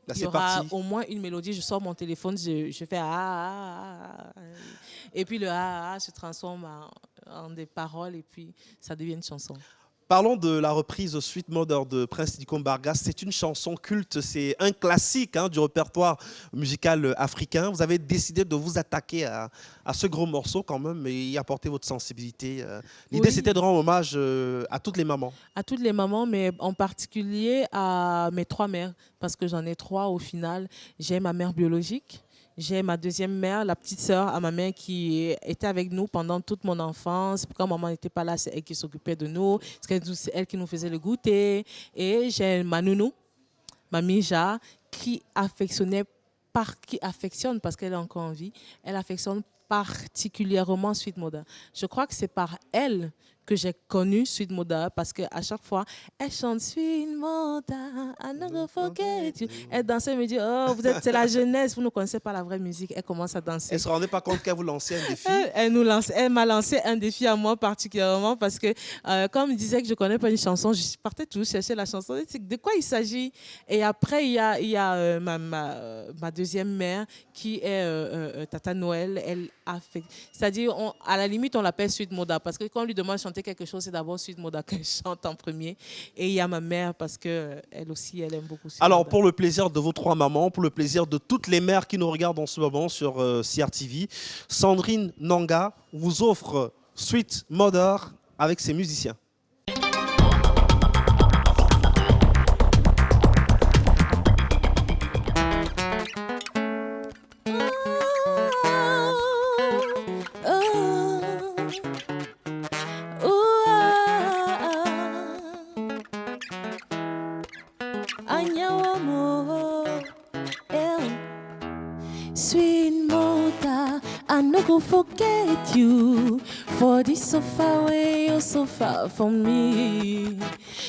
Là, il y aura au moins une mélodie. Je sors mon téléphone, je fais et puis le se transforme en des paroles et puis ça devient une chanson. Parlons de la reprise Sweet Mother de Prince Dicko Mbargane. C'est une chanson culte, c'est un classique du répertoire musical africain. Vous avez décidé de vous attaquer à ce gros morceau quand même et y apporter votre sensibilité. L'idée, c'était de rendre hommage à toutes les mamans. À toutes les mamans, mais en particulier à mes 3 mères, parce que j'en ai 3 au final. J'ai ma mère biologique. J'ai ma deuxième mère, la petite sœur à ma mère qui était avec nous pendant toute mon enfance. Quand maman n'était pas là, c'est elle qui s'occupait de nous. C'est elle qui nous faisait le goûter. Et j'ai ma nounou, ma Mija, qui affectionne, parce qu'elle est encore en vie, elle affectionne particulièrement Sweet Mother. Je crois que c'est par elle que j'ai connu Sweet Mother parce qu'à chaque fois, elle chante Sweet Mother, I never forget you. Elle dansait, elle me dit, oh, c'est la jeunesse, vous ne connaissez pas la vraie musique. Elle commence à danser. Elle ne se rendait pas compte qu'elle vous lançait un défi. Elle m'a lancé un défi à moi particulièrement parce que, comme je disais que je ne connais pas une chanson, je partais toujours chercher la chanson. De quoi il s'agit? Et après, il y a ma deuxième mère qui est Tata Noël. Elle a fait, c'est-à-dire, à la limite, on l'appelle Sweet Mother parce que quand on lui demande de chanter quelque chose, c'est d'abord Sweet Mother qu'elle chante en premier. Et il y a ma mère parce qu'elle aussi, elle aime beaucoup Sweet Alors, Mother. pour le plaisir de vos 3 mamans, pour le plaisir de toutes les mères qui nous regardent en ce moment sur CRTV, Sandrine Nanga vous offre Sweet Mother avec ses musiciens. Sweet Mother, I no go forget you. For this so far away, you're so far from me.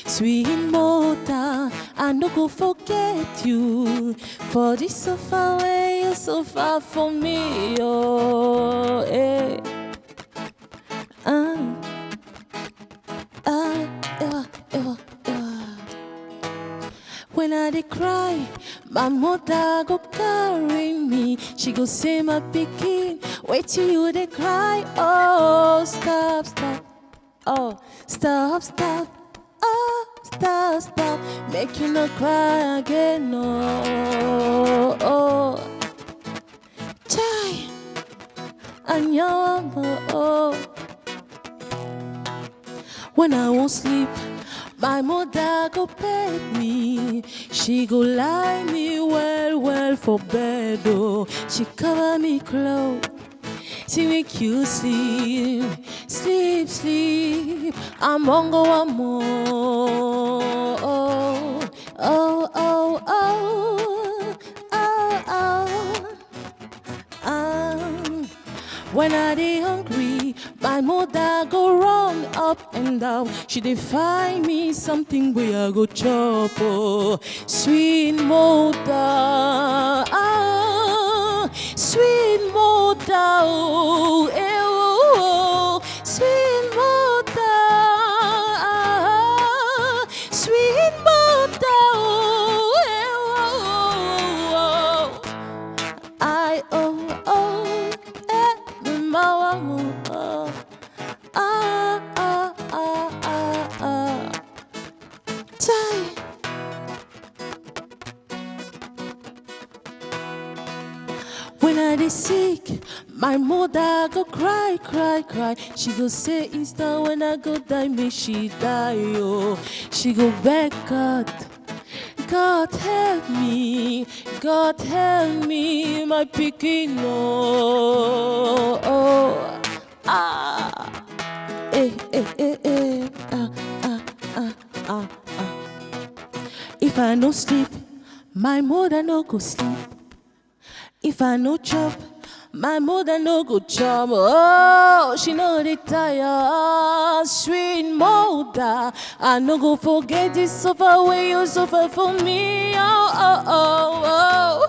Sweet Mother, I no go forget you. For this so far away, you're so far from me. Oh, eh. When I dey cry, my mother go carry me. She go say, my pikin, wait till you dey cry. Oh, stop, stop. Oh, stop, stop. Oh, stop, stop. Make you not cry again. No. Oh, chai. And your oh. When I won't sleep, my mother go beg me. She go lie me well for bed. Oh, she cover me close. She make you sleep, sleep, sleep. I'm on go one more. Oh, oh, oh, oh, oh, oh. When I dey hungry, my mother go run up and down. She dey find me something where I go chop. Oh, Sweet Mother, Sweet Mother, oh, eh, oh, Sweet Mother, Sweet Mother, oh, eh, oh, I when I dey sick, my mother go cry, cry, cry. She go say instant when I go die, make she die, oh. She go beg God, God help me, God help me, my pikin, oh, oh, If I no sleep, my mother no go sleep. If I no chop, my mother no go chop. Oh, she no dey tire. Sweet mother, I no go forget this suffer where you suffer for me. Oh, oh, oh, oh.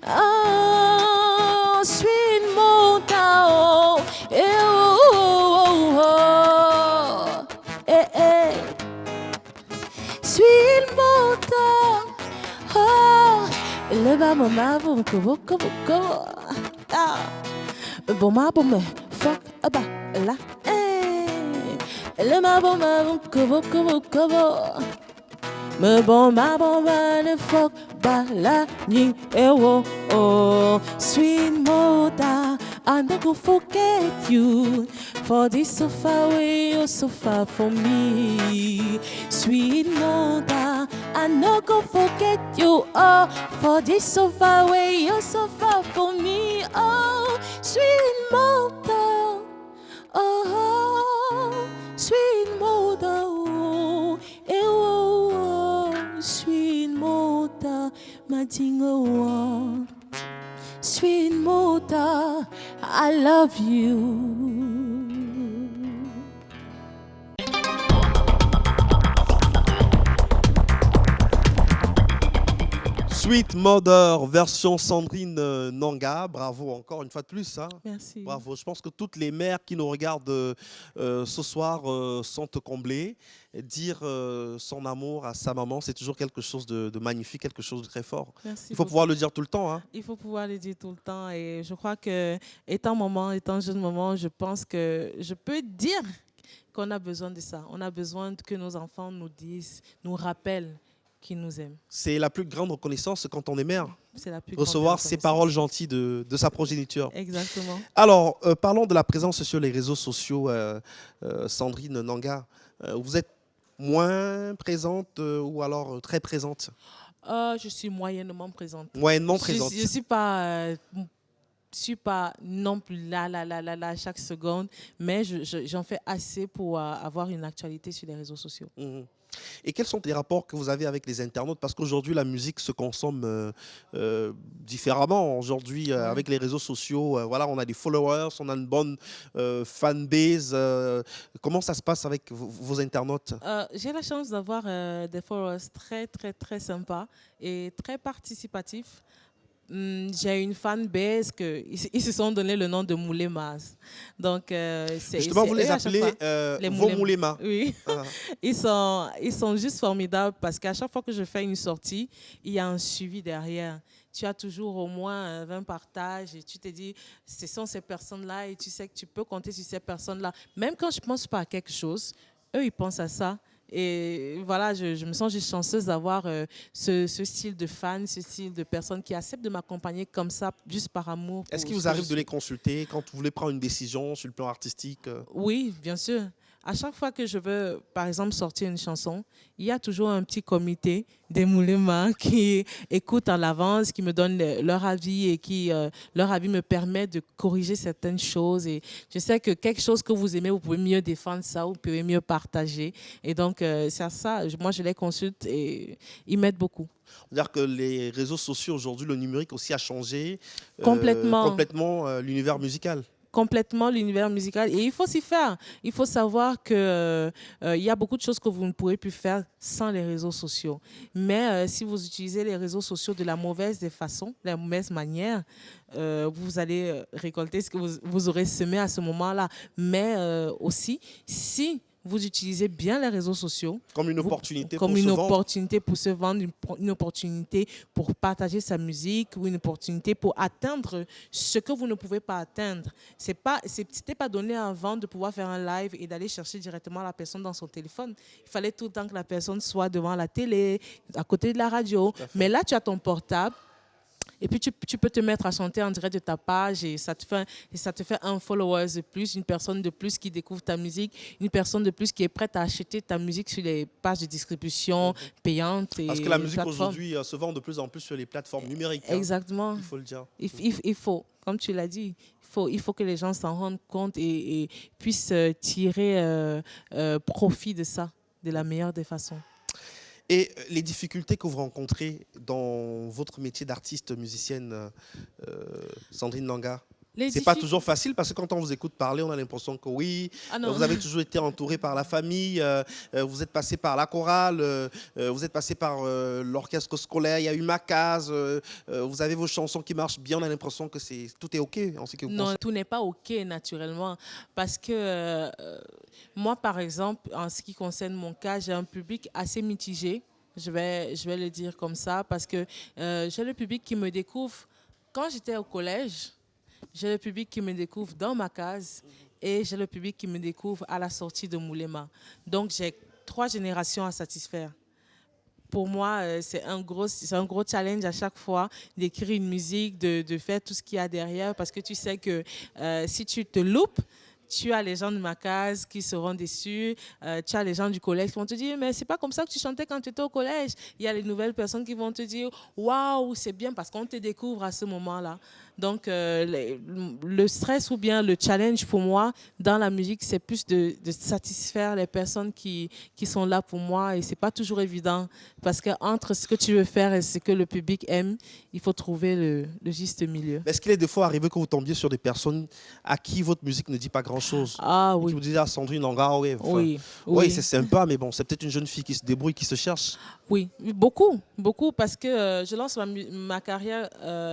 Oh, sweet Mota, oh, eh, oh, oh, oh, eh, eh. Sweet Mota, oh, le babo mabo, kobo, kobo, kobo, ah, bon mabo me, fuck, aba, la, eh, le mabo mabo, kobo, kobo, kobo. Me bon ma bon ne fuck ba la ni eh oh oh sweet mother I not go forget you for this so far away you're so far from me sweet mother I not go forget you oh for this so far away you're so far from me oh sweet mother oh sweet mother oh eh oh sweet mother, Madingo. Sweet mother, I love you. Sweet Mother, version Sandrine Nanga. Bravo encore une fois de plus. Hein. Merci. Bravo. Je pense que toutes les mères qui nous regardent ce soir sont comblées. Dire son amour à sa maman, c'est toujours quelque chose de magnifique, quelque chose de très fort. Merci Il faut pouvoir le dire tout le temps. Hein. Il faut pouvoir le dire tout le temps. Et je crois que, étant maman, étant jeune maman, je pense que je peux dire qu'on a besoin de ça. On a besoin que nos enfants nous disent, nous rappellent qu'ils nous aiment. C'est la plus grande reconnaissance quand on est mère. C'est la plus recevoir ces paroles gentilles de sa progéniture. Exactement. Alors, parlons de la présence sur les réseaux sociaux, Sandrine Nanga. Vous êtes moins présente ou alors très présente? Je suis moyennement présente. Moyennement présente. Je ne suis pas non plus là chaque seconde, mais j'en fais assez pour avoir une actualité sur les réseaux sociaux. Mmh. Et quels sont les rapports que vous avez avec les internautes? Parce qu'aujourd'hui, la musique se consomme différemment. Aujourd'hui, avec les réseaux sociaux, voilà, on a des followers, on a une bonne fanbase. Comment ça se passe avec vos internautes? J'ai la chance d'avoir des followers très, très, très sympas et très participatifs. J'ai une fanbase ils se sont donné le nom de Moulema. Donc, justement, vous les appelez vos Moulema. Oui. Ah. Ils sont juste formidables parce qu'à chaque fois que je fais une sortie, il y a un suivi derrière. Tu as toujours au moins 20 partages et tu te dis, ce sont ces personnes-là et tu sais que tu peux compter sur ces personnes-là. Même quand je ne pense pas à quelque chose, eux, ils pensent à ça. Et voilà, je me sens juste chanceuse d'avoir ce style de fan, ce style de personnes qui acceptent de m'accompagner comme ça, juste par amour. Est-ce qu'il vous arrive de les consulter quand vous voulez prendre une décision sur le plan artistique? Oui, bien sûr. À chaque fois que je veux, par exemple, sortir une chanson, il y a toujours un petit comité des Moulema qui écoute à l'avance, qui me donne leur avis et qui, leur avis me permet de corriger certaines choses. Et je sais que quelque chose que vous aimez, vous pouvez mieux défendre ça, vous pouvez mieux partager. Et donc, c'est à ça, moi, je les consulte et ils m'aident beaucoup. C'est-à-dire que les réseaux sociaux, aujourd'hui, le numérique aussi a changé complètement l'univers musical. Complètement l'univers musical et il faut s'y faire. Il faut savoir que il y a beaucoup de choses que vous ne pourrez plus faire sans les réseaux sociaux. Mais si vous utilisez les réseaux sociaux de la mauvaise des façons, de la mauvaise manière, vous allez récolter ce que vous aurez semé à ce moment-là. Mais aussi, si vous utilisez bien les réseaux sociaux comme une opportunité pour se vendre, une opportunité pour partager sa musique ou une opportunité pour atteindre ce que vous ne pouvez pas atteindre. C'était pas donné avant de pouvoir faire un live et d'aller chercher directement la personne dans son téléphone. Il fallait tout le temps que la personne soit devant la télé, à côté de la radio. Mais là, tu as ton portable. Et puis, tu peux te mettre à chanter en direct de ta page et ça te fait un follower de plus, une personne de plus qui découvre ta musique, une personne de plus qui est prête à acheter ta musique sur les pages de distribution payantes. Parce que la musique aujourd'hui se vend de plus en plus sur les plateformes numériques. Exactement. Hein, il faut le dire. Il faut, comme tu l'as dit, il faut que les gens s'en rendent compte et puissent tirer profit de ça de la meilleure des façons. Et les difficultés que vous rencontrez dans votre métier d'artiste musicienne, Sandrine Nanga? C'est pas toujours facile parce que quand on vous écoute parler, on a l'impression que oui, vous avez toujours été entouré par la famille, vous êtes passé par la chorale, vous êtes passé par l'orchestre scolaire, il y a eu ma case, vous avez vos chansons qui marchent bien, on a l'impression que tout est OK en ce qui vous concerne. Non, tout n'est pas OK naturellement parce que moi, par exemple, en ce qui concerne mon cas, j'ai un public assez mitigé. Je vais le dire comme ça parce que j'ai le public qui me découvre quand j'étais au collège. J'ai le public qui me découvre dans ma case et j'ai le public qui me découvre à la sortie de Moulema. Donc, j'ai 3 générations à satisfaire. Pour moi, c'est un gros challenge à chaque fois d'écrire une musique, de faire tout ce qu'il y a derrière parce que tu sais que si tu te loupes, tu as les gens de ma case qui seront déçus, tu as les gens du collège qui vont te dire mais c'est pas comme ça que tu chantais quand tu étais au collège. Il y a les nouvelles personnes qui vont te dire waouh, c'est bien parce qu'on te découvre à ce moment-là. Donc le stress ou bien le challenge pour moi dans la musique, c'est plus de satisfaire les personnes qui sont là pour moi et c'est pas toujours évident parce que entre ce que tu veux faire et ce que le public aime, il faut trouver le juste milieu. Est-ce qu'il est des fois arrivé que vous tombiez sur des personnes à qui votre musique ne dit pas grand-chose? Ah oui. Qui vous disaient, ah, Sandrine Nanga, oui. Enfin, oui. Oui, c'est sympa, mais bon, c'est peut-être une jeune fille qui se débrouille, qui se cherche. Oui, beaucoup, parce que je lance ma carrière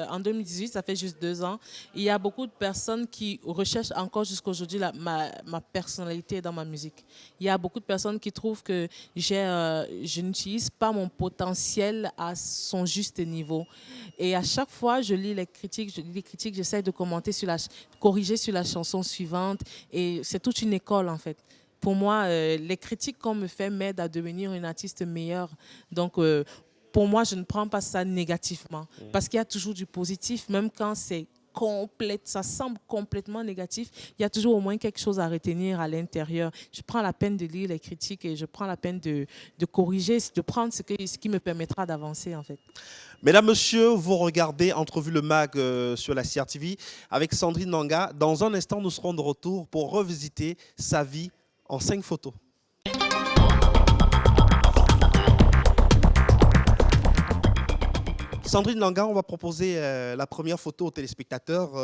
en 2018, ça fait juste 2 ans. Il y a beaucoup de personnes qui recherchent encore jusqu'à aujourd'hui ma personnalité dans ma musique. Il y a beaucoup de personnes qui trouvent que je n'utilise pas mon potentiel à son juste niveau. Et à chaque fois, je lis les critiques, j'essaie de corriger sur la chanson suivante. Et c'est toute une école en fait. Pour moi, les critiques qu'on me fait m'aident à devenir une artiste meilleure. Donc, pour moi, je ne prends pas ça négativement. Parce qu'il y a toujours du positif, même quand ça semble complètement négatif, il y a toujours au moins quelque chose à retenir à l'intérieur. Je prends la peine de lire les critiques et je prends la peine de corriger, de prendre ce qui me permettra d'avancer, en fait. Mesdames, Messieurs, vous regardez Entrevue le Mag sur la CRTV avec Sandrine Nanga. Dans un instant, nous serons de retour pour revisiter sa vie en 5 photos. Sandrine Nanga, on va proposer la première photo aux téléspectateurs.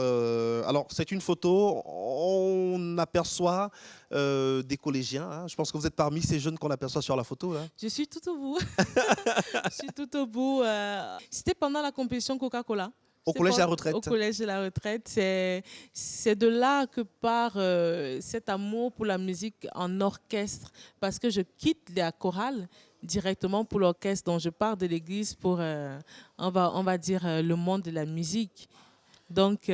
Alors, c'est une photo, on aperçoit des collégiens. Hein. Je pense que vous êtes parmi ces jeunes qu'on aperçoit sur la photo. Là. Je suis tout au bout. Je suis tout au bout. C'était pendant la compétition Coca-Cola. Au collège de la retraite. Au collège de la retraite. C'est de là que part cet amour pour la musique en orchestre. Parce que je quitte la chorale directement pour l'orchestre. Donc je pars de l'église pour, on va dire, le monde de la musique. Donc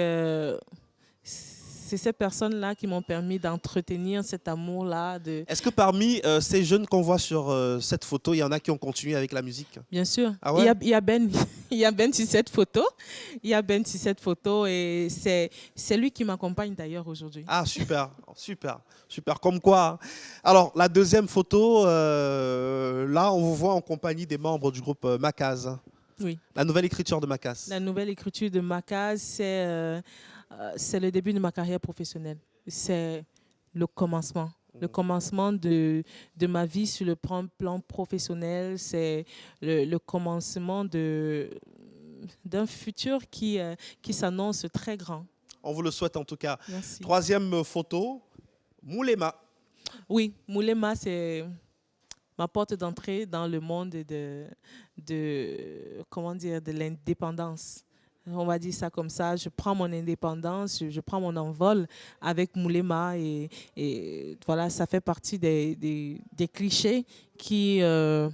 c'est ces personnes-là qui m'ont permis d'entretenir cet amour-là. Est-ce que parmi ces jeunes qu'on voit sur cette photo, il y en a qui ont continué avec la musique? Bien sûr. Ah ouais? Il y a Ben sur cette photo. Il y a Ben sur cette photo et c'est lui qui m'accompagne d'ailleurs aujourd'hui. Ah, super, super, super. Comme quoi. Hein. Alors, la deuxième photo, là, on vous voit en compagnie des membres du groupe Macaz. Oui. La nouvelle écriture de Macaz. La nouvelle écriture de Macaz, c'est le début de ma carrière professionnelle. C'est le commencement. Le commencement de ma vie sur le plan professionnel. C'est le commencement d'un futur qui s'annonce très grand. On vous le souhaite en tout cas. Merci. Troisième photo, Moulema. Oui, Moulema, c'est ma porte d'entrée dans le monde de l'indépendance. On va dire ça comme ça. Je prends mon indépendance, je prends mon envol avec Moulema et voilà, ça fait partie des clichés qui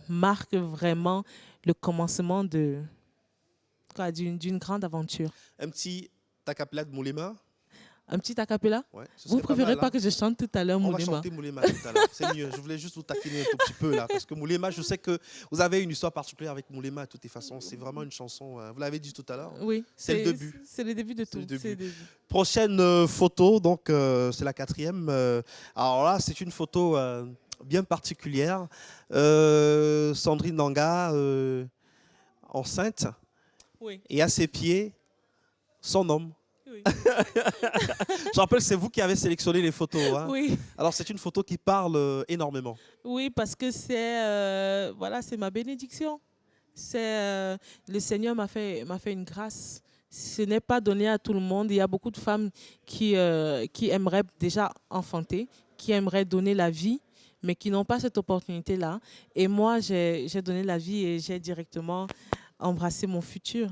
marquent vraiment le commencement d'une grande aventure. Un petit acapella de Moulema. Un petit acapella? Ouais, vous ne préférez pas que je chante tout à l'heure Moulema? On va chanter Moulema tout à l'heure, c'est mieux. Je voulais juste vous taquiner un tout petit peu là, parce que Moulema, je sais que vous avez une histoire particulière avec Moulema de toutes les façons. C'est vraiment une chanson, vous l'avez dit tout à l'heure. Oui, c'est le début. C'est le début de tout. Le début. Prochaine photo, donc c'est la 4e. Alors là, c'est une photo bien particulière. Sandrine Nanga, enceinte, oui. Et à ses pieds, son homme. Oui. Je rappelle, c'est vous qui avez sélectionné les photos. Hein. Oui. Alors, c'est une photo qui parle énormément. Oui, parce que c'est ma bénédiction. Le Seigneur m'a fait une grâce ce n'est pas donné à tout le monde. Il y a beaucoup de femmes qui aimeraient déjà enfanter, qui aimeraient donner la vie, mais qui n'ont pas cette opportunité-là. Et moi, j'ai donné la vie et j'ai directement embrassé mon futur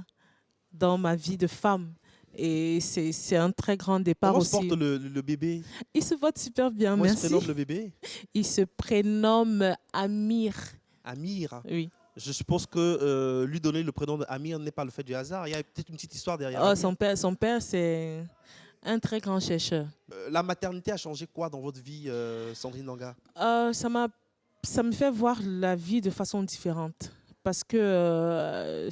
dans ma vie de femme. Et c'est un très grand départ Comment aussi. se porte le bébé? Il se porte super bien, Comment merci. se prénomme le bébé? Il se prénomme Amir. Amir. Oui. Je suppose que lui donner le prénom d'Amir n'est pas le fait du hasard. Il y a peut-être une petite histoire derrière. Oh, son père, c'est un très grand chercheur. La maternité a changé quoi dans votre vie, Sandrine Nanga? Ça me fait voir la vie de façon différente. Parce que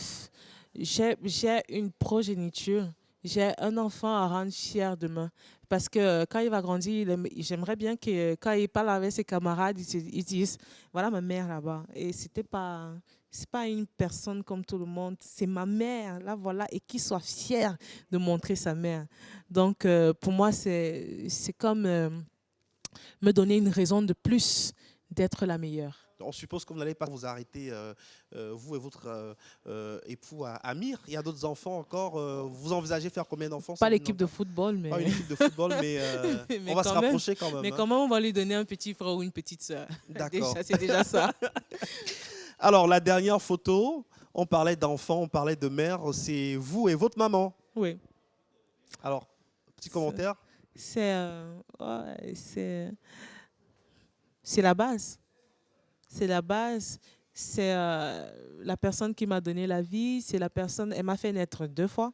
j'ai une progéniture. J'ai un enfant à rendre fier demain. Parce que quand il va grandir, j'aimerais bien que quand il parle avec ses camarades, ils disent « Voilà ma mère là-bas ». Et c'est pas une personne comme tout le monde, c'est ma mère, là voilà, et qu'il soit fier de montrer sa mère. Donc pour moi, c'est comme me donner une raison de plus d'être la meilleure. On suppose que vous n'allez pas vous arrêter, vous et votre époux à Amir. Il y a d'autres enfants encore. Vous envisagez faire combien d'enfants? Pas l'équipe de football, mais... Pas une équipe de football, mais, mais on va se rapprocher quand même. Mais comment on va lui donner un petit frère ou une petite sœur? D'accord. C'est déjà ça. Alors, la dernière photo, on parlait d'enfants, on parlait de mère. C'est vous et votre maman. Oui. Alors, petit commentaire. C'est la base. C'est la base. C'est la personne qui m'a donné la vie. C'est la personne. Elle m'a fait naître 2 fois.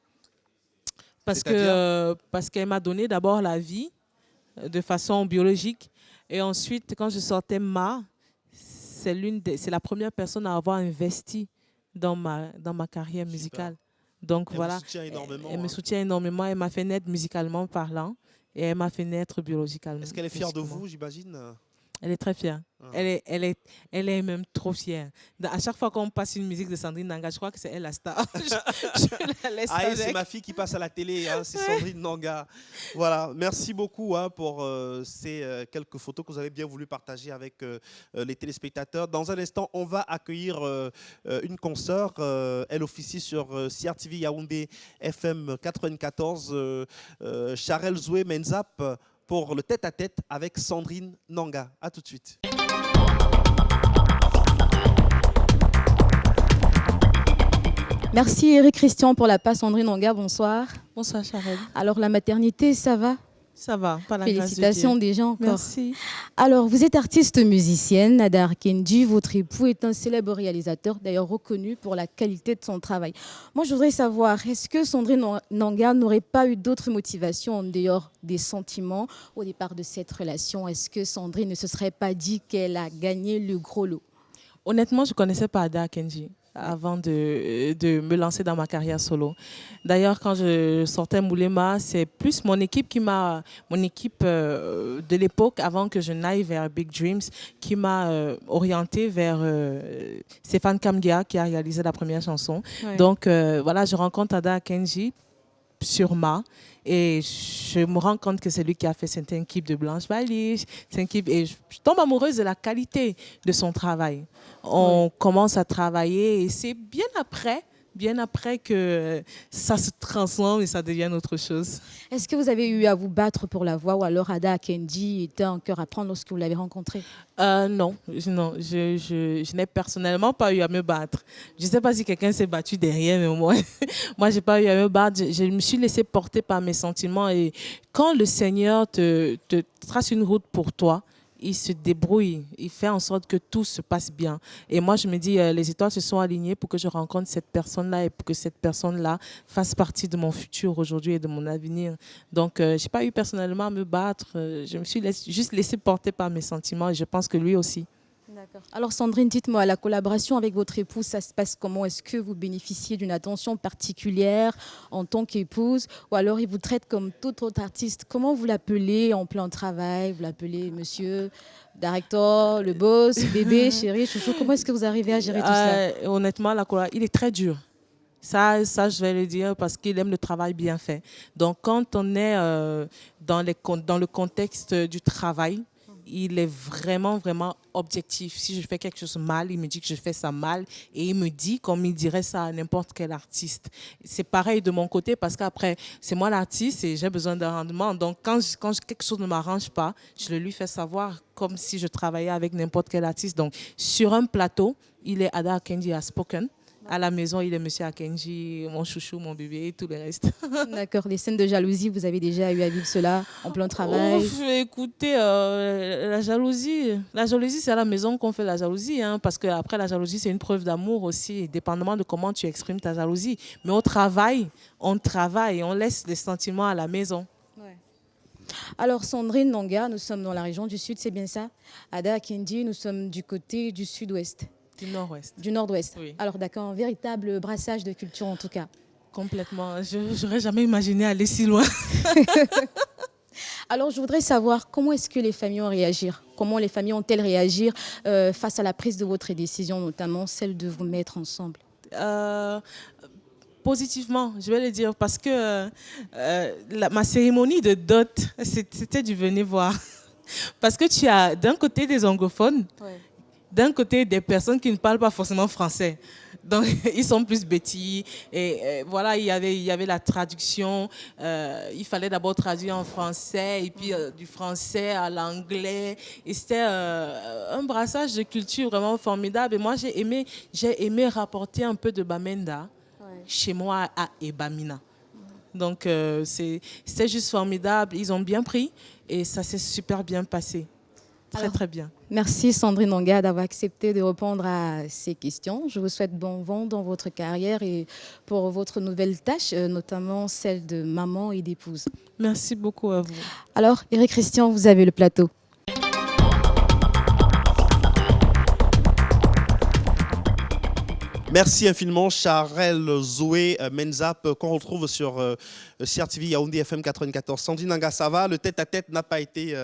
Parce qu'elle m'a donné d'abord la vie de façon biologique. Et ensuite, quand je sortais c'est la première personne à avoir investi dans ma carrière musicale. Donc voilà. Elle me soutient énormément. Elle m'a fait naître musicalement parlant. Et elle m'a fait naître biologiquement. Est-ce qu'elle est fière de vous, j'imagine? Elle est très fière. Elle est même trop fière. À chaque fois qu'on passe une musique de Sandrine Nanga, je crois que c'est elle la star. je la laisse avec. C'est ma fille qui passe à la télé, hein, c'est Sandrine Nanga. Voilà, merci beaucoup pour ces quelques photos que vous avez bien voulu partager avec les téléspectateurs. Dans un instant, on va accueillir une consoeur. Elle officie sur CRTV Yaoundé FM 94, Charel Zoué Menzap, pour le tête-à-tête avec Sandrine Nanga. A tout de suite. Merci Eric Christian pour la passe. Sandrine Nanga, bonsoir. Bonsoir Charel. Alors la maternité, ça va? Ça va, par la grâce de Dieu. Félicitations déjà encore. Merci. Alors vous êtes artiste musicienne, Nada Arkendi, votre époux est un célèbre réalisateur, d'ailleurs reconnu pour la qualité de son travail. Moi je voudrais savoir, est-ce que Sandrine Nanga n'aurait pas eu d'autres motivations en dehors des sentiments au départ de cette relation? Est-ce que Sandrine ne se serait pas dit qu'elle a gagné le gros lot? Honnêtement, je ne connaissais pas Nada Arkendi avant de me lancer dans ma carrière solo. D'ailleurs, quand je sortais Moulema, c'est plus mon équipe de l'époque, avant que je n'aille vers Big Dreams, qui m'a orientée vers Stéphane Kamgia, qui a réalisé la première chanson. Ouais. Donc voilà, je rencontre Nada Arkendi sur et je me rends compte que c'est lui qui a fait cette équipe de Blanche Baliche, et je tombe amoureuse de la qualité de son travail. On commence à travailler et c'est bien après que ça se transforme et ça devient autre chose. Est-ce que vous avez eu à vous battre pour la voix ou alors Nada Arkendi était un cœur à prendre lorsque vous l'avez rencontré? Non, je n'ai personnellement pas eu à me battre. Je ne sais pas si quelqu'un s'est battu derrière, mais moi, je n'ai pas eu à me battre. Je me suis laissée porter par mes sentiments et quand le Seigneur te trace une route pour toi, il se débrouille, il fait en sorte que tout se passe bien. Et moi, je me dis, les étoiles se sont alignées pour que je rencontre cette personne-là et pour que cette personne-là fasse partie de mon futur aujourd'hui et de mon avenir. Donc, je n'ai pas eu personnellement à me battre. Je me suis juste laissée porter par mes sentiments et je pense que lui aussi. D'accord. Alors Sandrine, dites-moi, la collaboration avec votre épouse, ça se passe comment? Est-ce que vous bénéficiez d'une attention particulière en tant qu'épouse ou alors il vous traite comme tout autre artiste? Comment vous l'appelez en plein travail? Vous l'appelez monsieur, directeur, le boss, bébé, chéri, chouchou? Comment est-ce que vous arrivez à gérer tout ça? Honnêtement, il est très dur. Ça, je vais le dire parce qu'il aime le travail bien fait. Donc, quand on est dans le contexte du travail, il est vraiment, vraiment objectif. Si je fais quelque chose mal, il me dit que je fais ça mal et il me dit comme il dirait ça à n'importe quel artiste. C'est pareil de mon côté parce qu'après, c'est moi l'artiste et j'ai besoin d'un rendement. Donc, quand quelque chose ne m'arrange pas, je le lui fais savoir comme si je travaillais avec n'importe quel artiste. Donc, sur un plateau, il est Ada Akenji à Spoken. À la maison, il est Monsieur Akenji, mon chouchou, mon bébé et tout le reste. D'accord, des scènes de jalousie, vous avez déjà eu à vivre cela en plein travail? Ouf, écoutez, la jalousie, c'est à la maison qu'on fait la jalousie, hein, parce qu'après la jalousie, c'est une preuve d'amour aussi, dépendamment de comment tu exprimes ta jalousie. Mais au travail, on travaille, on laisse les sentiments à la maison. Ouais. Alors, Sandrine Nanga, nous sommes dans la région du Sud, c'est bien ça? Ada Akenji, nous sommes du côté du Sud-Ouest. Du Nord-Ouest. Du Nord-Ouest. Oui. Alors, d'accord, un véritable brassage de culture en tout cas. Complètement. Je n'aurais jamais imaginé aller si loin. Alors, je voudrais savoir comment est-ce que les familles ont réagi? Comment les familles ont-elles réagi face à la prise de votre décision, notamment celle de vous mettre ensemble? Positivement, je vais le dire, parce que ma cérémonie de dot, c'était du venez voir. Parce que tu as d'un côté des anglophones, ouais, d'un côté des personnes qui ne parlent pas forcément français. Donc, ils sont plus bêtis. Et voilà, il y avait la traduction. Il fallait d'abord traduire en français, et puis du français à l'anglais. Et c'était un brassage de culture vraiment formidable. Et moi, j'ai aimé rapporter un peu de Bamenda, ouais, chez moi à Ebamina. Donc, c'était juste formidable. Ils ont bien pris et ça s'est super bien passé. Très bien. Merci Sandrine Nanga d'avoir accepté de répondre à ces questions. Je vous souhaite bon vent dans votre carrière et pour votre nouvelle tâche, notamment celle de maman et d'épouse. Merci beaucoup à vous. Alors, Eric Christian, vous avez le plateau. Merci infiniment, Charel Zoé Menzap, qu'on retrouve sur CRTV Yaoundé FM 94. Sandrine Nanga, ça va? Le tête-à-tête n'a pas été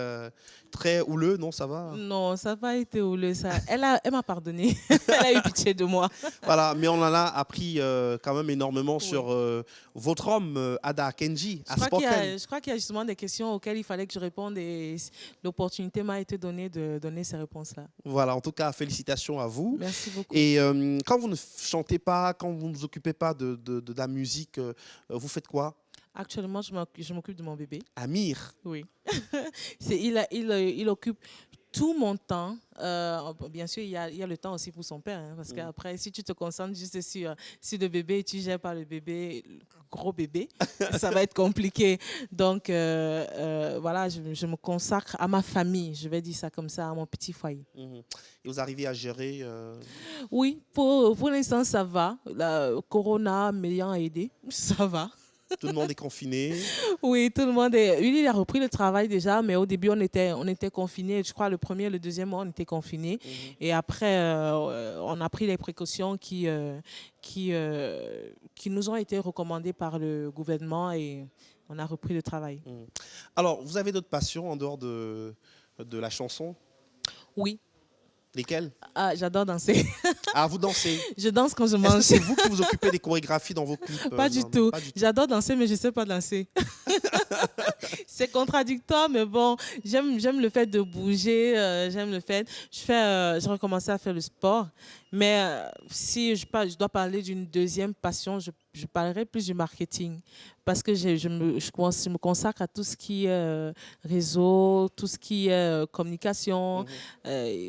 très houleux, non? Ça va? Non, ça n'a pas été houleux. Ça. Elle m'a pardonné. Elle a eu pitié de moi. Voilà, mais on en a appris quand même énormément, oui, sur votre homme, Ada Akenji, à Spoken. Je crois qu'il y a justement des questions auxquelles il fallait que je réponde et l'opportunité m'a été donnée de donner ces réponses-là. Voilà, en tout cas, félicitations à vous. Merci beaucoup. Et quand vous ne chantez pas, quand vous ne vous occupez pas de la musique, vous faites quoi? Actuellement, je m'occupe de mon bébé. Amir? Oui. Il occupe tout mon temps. Bien sûr, il y a le temps aussi pour son père. Hein, parce qu'après, si tu te concentres juste sur le bébé et tu ne gères pas le bébé, le gros bébé, ça va être compliqué. Donc, voilà, je me consacre à ma famille. Je vais dire ça comme ça, à mon petit foyer. Et vous arrivez à gérer Oui, pour l'instant, ça va. La Corona m'ayant aidé, ça va. Tout le monde est confiné. Oui, tout le monde est. Il a repris le travail déjà, mais au début, on était confinés. Je crois le premier et le deuxième mois, on était confinés. Et après, on a pris les précautions qui nous ont été recommandées par le gouvernement et on a repris le travail. Alors, vous avez d'autres passions en dehors de la chanson? Oui. Lesquelles? Ah, j'adore danser. Ah, vous dansez? Je danse quand je mange. Est-ce que c'est vous qui vous occupez des chorégraphies dans vos clips? Pas du tout. J'adore danser, mais je ne sais pas danser. C'est contradictoire, mais bon, j'aime le fait de bouger, j'aime le fait. J'ai recommencé à faire le sport, mais si je dois parler d'une deuxième passion, je parlerai plus du marketing, parce que je me consacre à tout ce qui est réseau, tout ce qui est communication.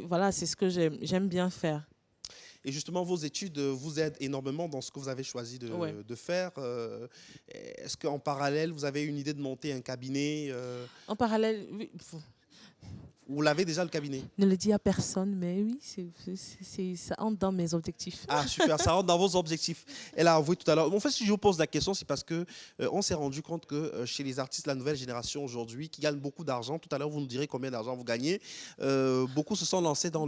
Voilà, c'est ce que j'aime bien faire. Et justement, vos études vous aident énormément dans ce que vous avez choisi de faire. Est-ce qu'en parallèle, vous avez une idée de monter un cabinet? En parallèle, oui. Vous l'avez déjà, le cabinet? Ne le dis à personne, mais oui, ça entre dans mes objectifs. Ah, super, ça rentre dans vos objectifs. Elle a avoué tout à l'heure. En fait, si je vous pose la question, c'est parce qu'on s'est rendu compte que chez les artistes de la nouvelle génération aujourd'hui, qui gagnent beaucoup d'argent, tout à l'heure, vous nous direz combien d'argent vous gagnez, beaucoup se sont lancés dans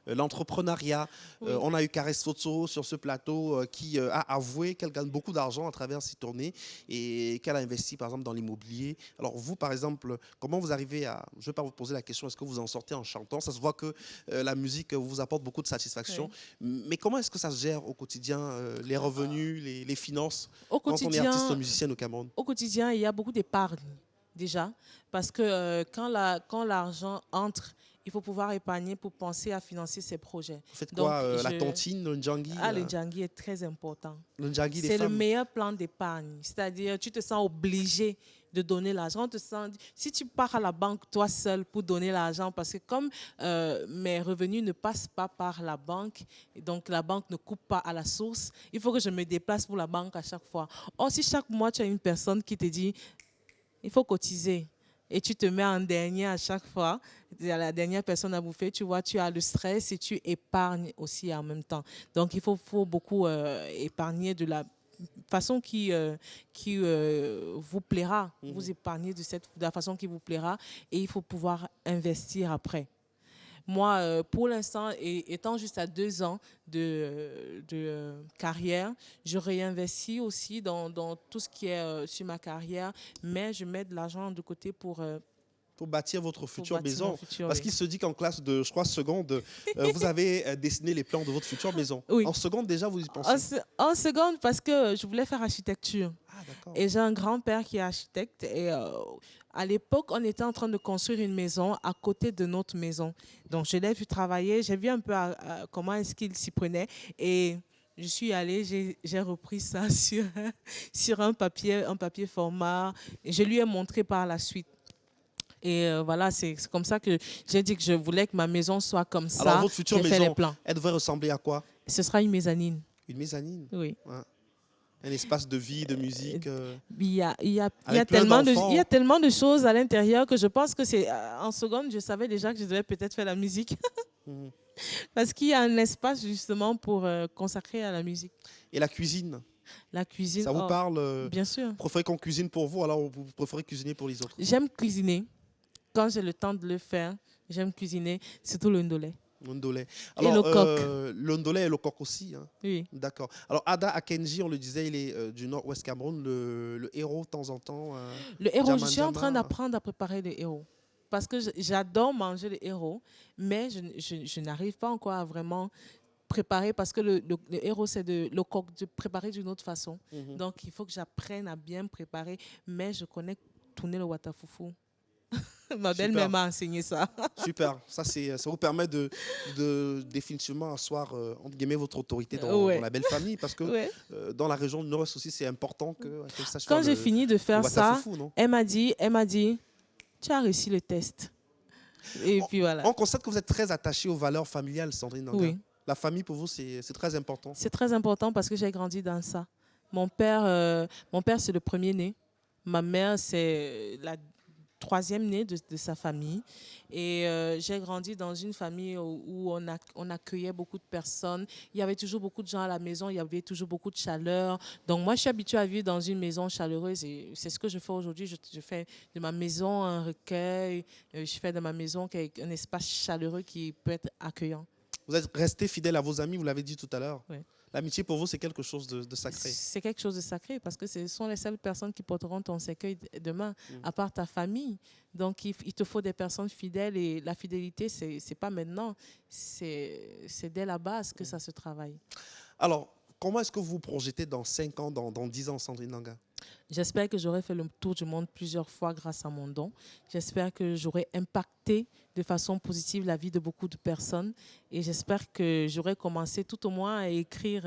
l'entrepreneuriat. Oui. On a eu Caresse Fotso sur ce plateau qui a avoué qu'elle gagne beaucoup d'argent à travers ses tournées et qu'elle a investi, par exemple, dans l'immobilier. Alors, vous, par exemple, comment vous arrivez à... Je ne vais pas vous poser la question, est-ce que vous en sortez en chantant? Ça se voit que la musique vous apporte beaucoup de satisfaction. Oui. Mais comment est-ce que ça se gère au quotidien, les revenus, les finances, quand on est artiste musicien au Cameroun? Au quotidien, il y a beaucoup d'épargne. déjà, parce que quand l'argent entre, il faut pouvoir épargner pour penser à financer ses projets. Vous faites Donc, quoi la tontine, le njangui le njangui est très important. Le njangui des C'est le femmes. meilleur plan d'épargne. C'est-à-dire, tu te sens obligé de donner l'argent. Si tu pars à la banque toi seul pour donner l'argent, parce que comme mes revenus ne passent pas par la banque, et donc la banque ne coupe pas à la source, il faut que je me déplace pour la banque à chaque fois. Or, si chaque mois, tu as une personne qui te dit, il faut cotiser, et tu te mets en dernier à chaque fois, la dernière personne à bouffer, tu vois, tu as le stress et tu épargnes aussi en même temps. Donc, il faut beaucoup épargner de la façon qui vous plaira. Vous épargnez de la façon qui vous plaira et il faut pouvoir investir après. Moi, pour l'instant, étant juste à 2 ans de carrière, je réinvestis aussi dans tout ce qui est sur ma carrière, mais je mets de l'argent de côté pour bâtir votre future bâtir maison. mon futur, Parce oui. qu'il se dit qu'en classe de, je crois, seconde, vous avez dessiné les plans de votre future maison. Oui. En seconde, déjà, vous y pensez? En seconde, parce que je voulais faire architecture. Ah, d'accord. Et j'ai un grand-père qui est architecte. Et à l'époque, on était en train de construire une maison à côté de notre maison. Donc, je l'ai vu travailler. J'ai vu un peu comment est-ce qu'il s'y prenait. Et je suis allée, j'ai repris ça sur un papier format. Et je lui ai montré par la suite. Et voilà, c'est comme ça que j'ai dit que je voulais que ma maison soit comme ça. Alors, votre future J'ai fait les maison, plans. elle devrait ressembler à quoi? Ce sera une mezzanine. Une mezzanine? Oui. Ouais. Un espace de vie, de musique. Il y a Avec plein d'enfants. il y a tellement de choses à l'intérieur que je pense que c'est en seconde, je savais déjà que je devais peut-être faire la musique. Parce qu'il y a un espace justement pour consacrer à la musique. Et la cuisine? La cuisine. Ça vous parle? Bien sûr. Vous préférez qu'on cuisine pour vous, alors vous préférez cuisiner pour les autres? J'aime cuisiner. Quand j'ai le temps de le faire, j'aime cuisiner, surtout le ndolé. Le ndolé. Et le coq. Le ndolé et le coq aussi. Hein. Oui. D'accord. Alors, Ada Akenji, on le disait, il est du nord-ouest Cameroun, le héros de temps en temps. Le héros, je suis en Djama. train d'apprendre à préparer le héros. Parce que j'adore manger le héros, mais je n'arrive pas encore à vraiment préparer parce que le héros, c'est le coq, de préparer d'une autre façon. Donc, il faut que j'apprenne à bien préparer, mais je connais tourner le watafoufou. Ma belle-mère m'a enseigné ça. Super. Ça vous permet de définitivement asseoir entre guillemets, votre autorité dans la belle famille. Parce que dans la région du Nord-Est aussi, c'est important que sache Quand j'ai fini de faire ça, foufou, elle m'a dit, tu as réussi le test. Et puis voilà. On constate que vous êtes très attaché aux valeurs familiales, Sandrine Nanga. Oui. La famille, pour vous, c'est très important. C'est très important parce que j'ai grandi dans ça. Mon père, c'est le premier-né. Ma mère, c'est la troisième née de sa famille. Et j'ai grandi dans une famille où on accueillait beaucoup de personnes. Il y avait toujours beaucoup de gens à la maison. Il y avait toujours beaucoup de chaleur. Donc moi, je suis habituée à vivre dans une maison chaleureuse. Et c'est ce que je fais aujourd'hui. Je fais de ma maison un recueil. Je fais de ma maison un espace chaleureux qui peut être accueillant. Vous êtes resté fidèle à vos amis, vous l'avez dit tout à l'heure. Oui. L'amitié, pour vous, c'est quelque chose de sacré. C'est quelque chose de sacré parce que ce sont les seules personnes qui porteront ton cercueil demain, à part ta famille. Donc, il te faut des personnes fidèles et la fidélité, c'est pas maintenant, c'est dès la base que ça se travaille. Alors, comment est-ce que vous vous projetez dans 5 ans, dans 10 ans, Sandrine Nanga? J'espère que j'aurai fait le tour du monde plusieurs fois grâce à mon don. J'espère que j'aurai impacté de façon positive la vie de beaucoup de personnes. Et j'espère que j'aurai commencé tout au moins à écrire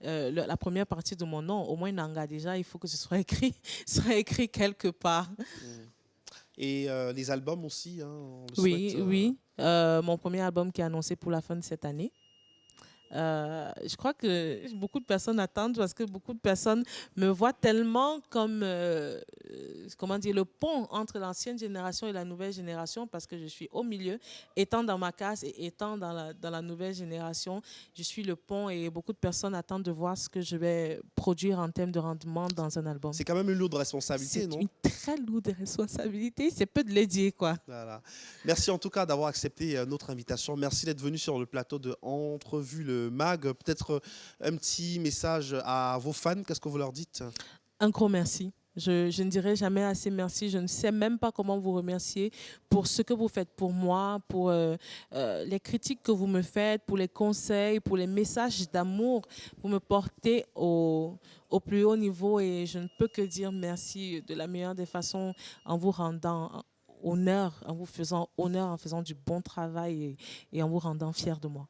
la première partie de mon nom. Au moins Nanga déjà, il faut que ce soit écrit quelque part. Et les albums aussi, hein, on le Oui, souhaite, oui. Mon premier album qui est annoncé pour la fin de cette année. Je crois que beaucoup de personnes attendent parce que beaucoup de personnes me voient tellement comme comment dire, le pont entre l'ancienne génération et la nouvelle génération parce que je suis au milieu, étant dans ma case et étant dans la nouvelle génération, je suis le pont et beaucoup de personnes attendent de voir ce que je vais produire en termes de rendement dans un album. C'est quand même une lourde responsabilité, non? C'est une très lourde responsabilité, c'est peu de le dire, quoi. Voilà. Merci en tout cas d'avoir accepté notre invitation. Merci d'être venu sur le plateau de Entrevue le Mag. Peut-être un petit message à vos fans, qu'est-ce que vous leur dites? Un gros merci. Je ne dirai jamais assez merci. Je ne sais même pas comment vous remercier pour ce que vous faites pour moi, pour les critiques que vous me faites, pour les conseils, pour les messages d'amour. Vous me portez au plus haut niveau et je ne peux que dire merci de la meilleure des façons en vous rendant honneur, en vous faisant honneur, en faisant du bon travail et en vous rendant fier de moi.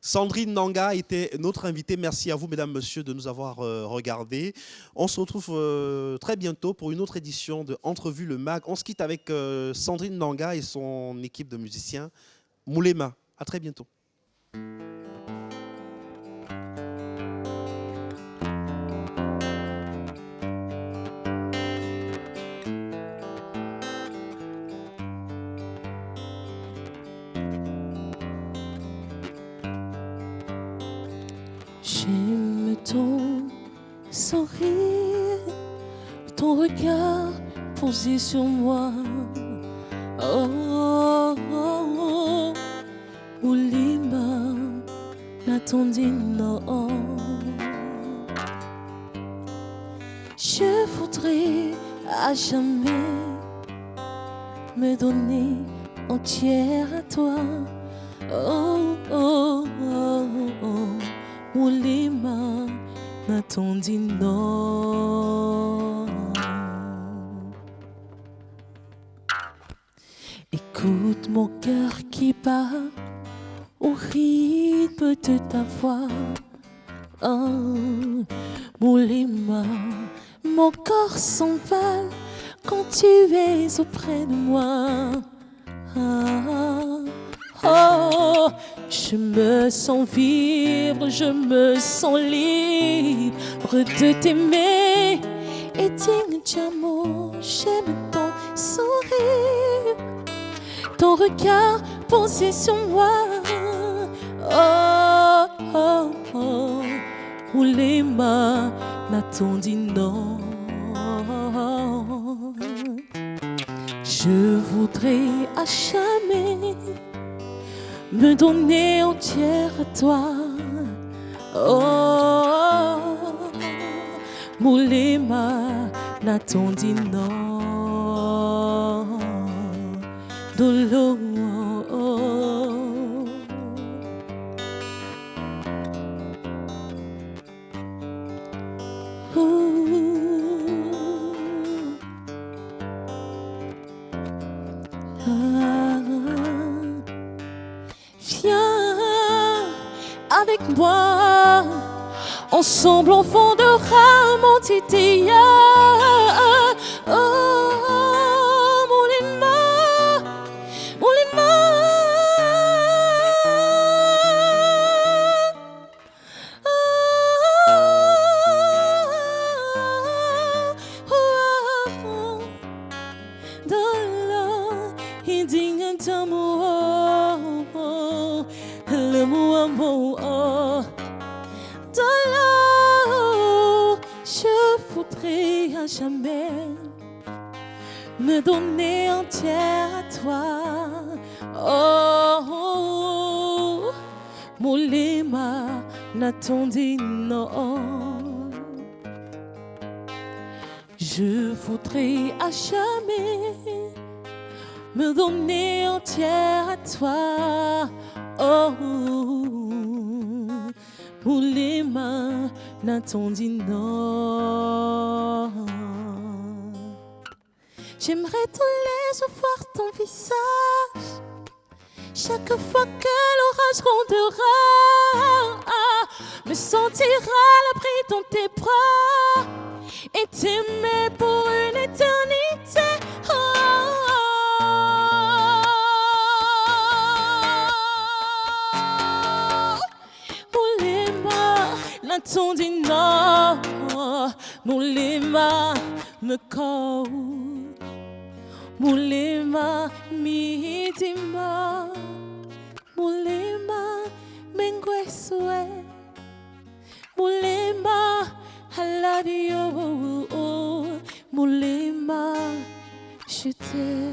Sandrine Nanga était notre invitée. Merci à vous, mesdames, messieurs, de nous avoir regardés. On se retrouve très bientôt pour une autre édition de Entrevue le Mag. On se quitte avec Sandrine Nanga et son équipe de musiciens. Moulema, à très bientôt. J'aime ton sourire, ton regard posé sur moi. Oh, oh, oh, Moulema, n'attendis non. Je voudrais à jamais me donner entière à toi. Oh, oh, oh, oh. Moulema, n'attendis non. Écoute mon cœur qui bat au rythme de ta voix. Oh, Moulema, mon corps s'envole quand tu es auprès de moi. Oh, je me sens vivre, je me sens libre de t'aimer. Et digne d'amour, j'aime ton sourire, ton regard posé sur moi. Oh, oh, oh, Moulema, n'attendis non. Je voudrais à jamais me donner entière à toi. Oh, Moulema, n'attendis non. De l'eau. Viens avec moi, ensemble on fondera mon titilla. Oh, Moulema, Moulema. Je voudrais à jamais me donner entière à toi. Oh, Moulema, n'attendis non. Je voudrais à jamais me donner entière à toi. Oh, Moulema, n'attendis non. J'aimerais tous les jours voir ton visage, chaque fois que l'orage grondera, me sentir à l'abri dans tes bras et t'aimer pour une éternité. Moulema, n'attendis non. Moulema, me call. Moulema, midima. Moulema, mengweswe. Moulema, I love you. Moulema, je t'aime.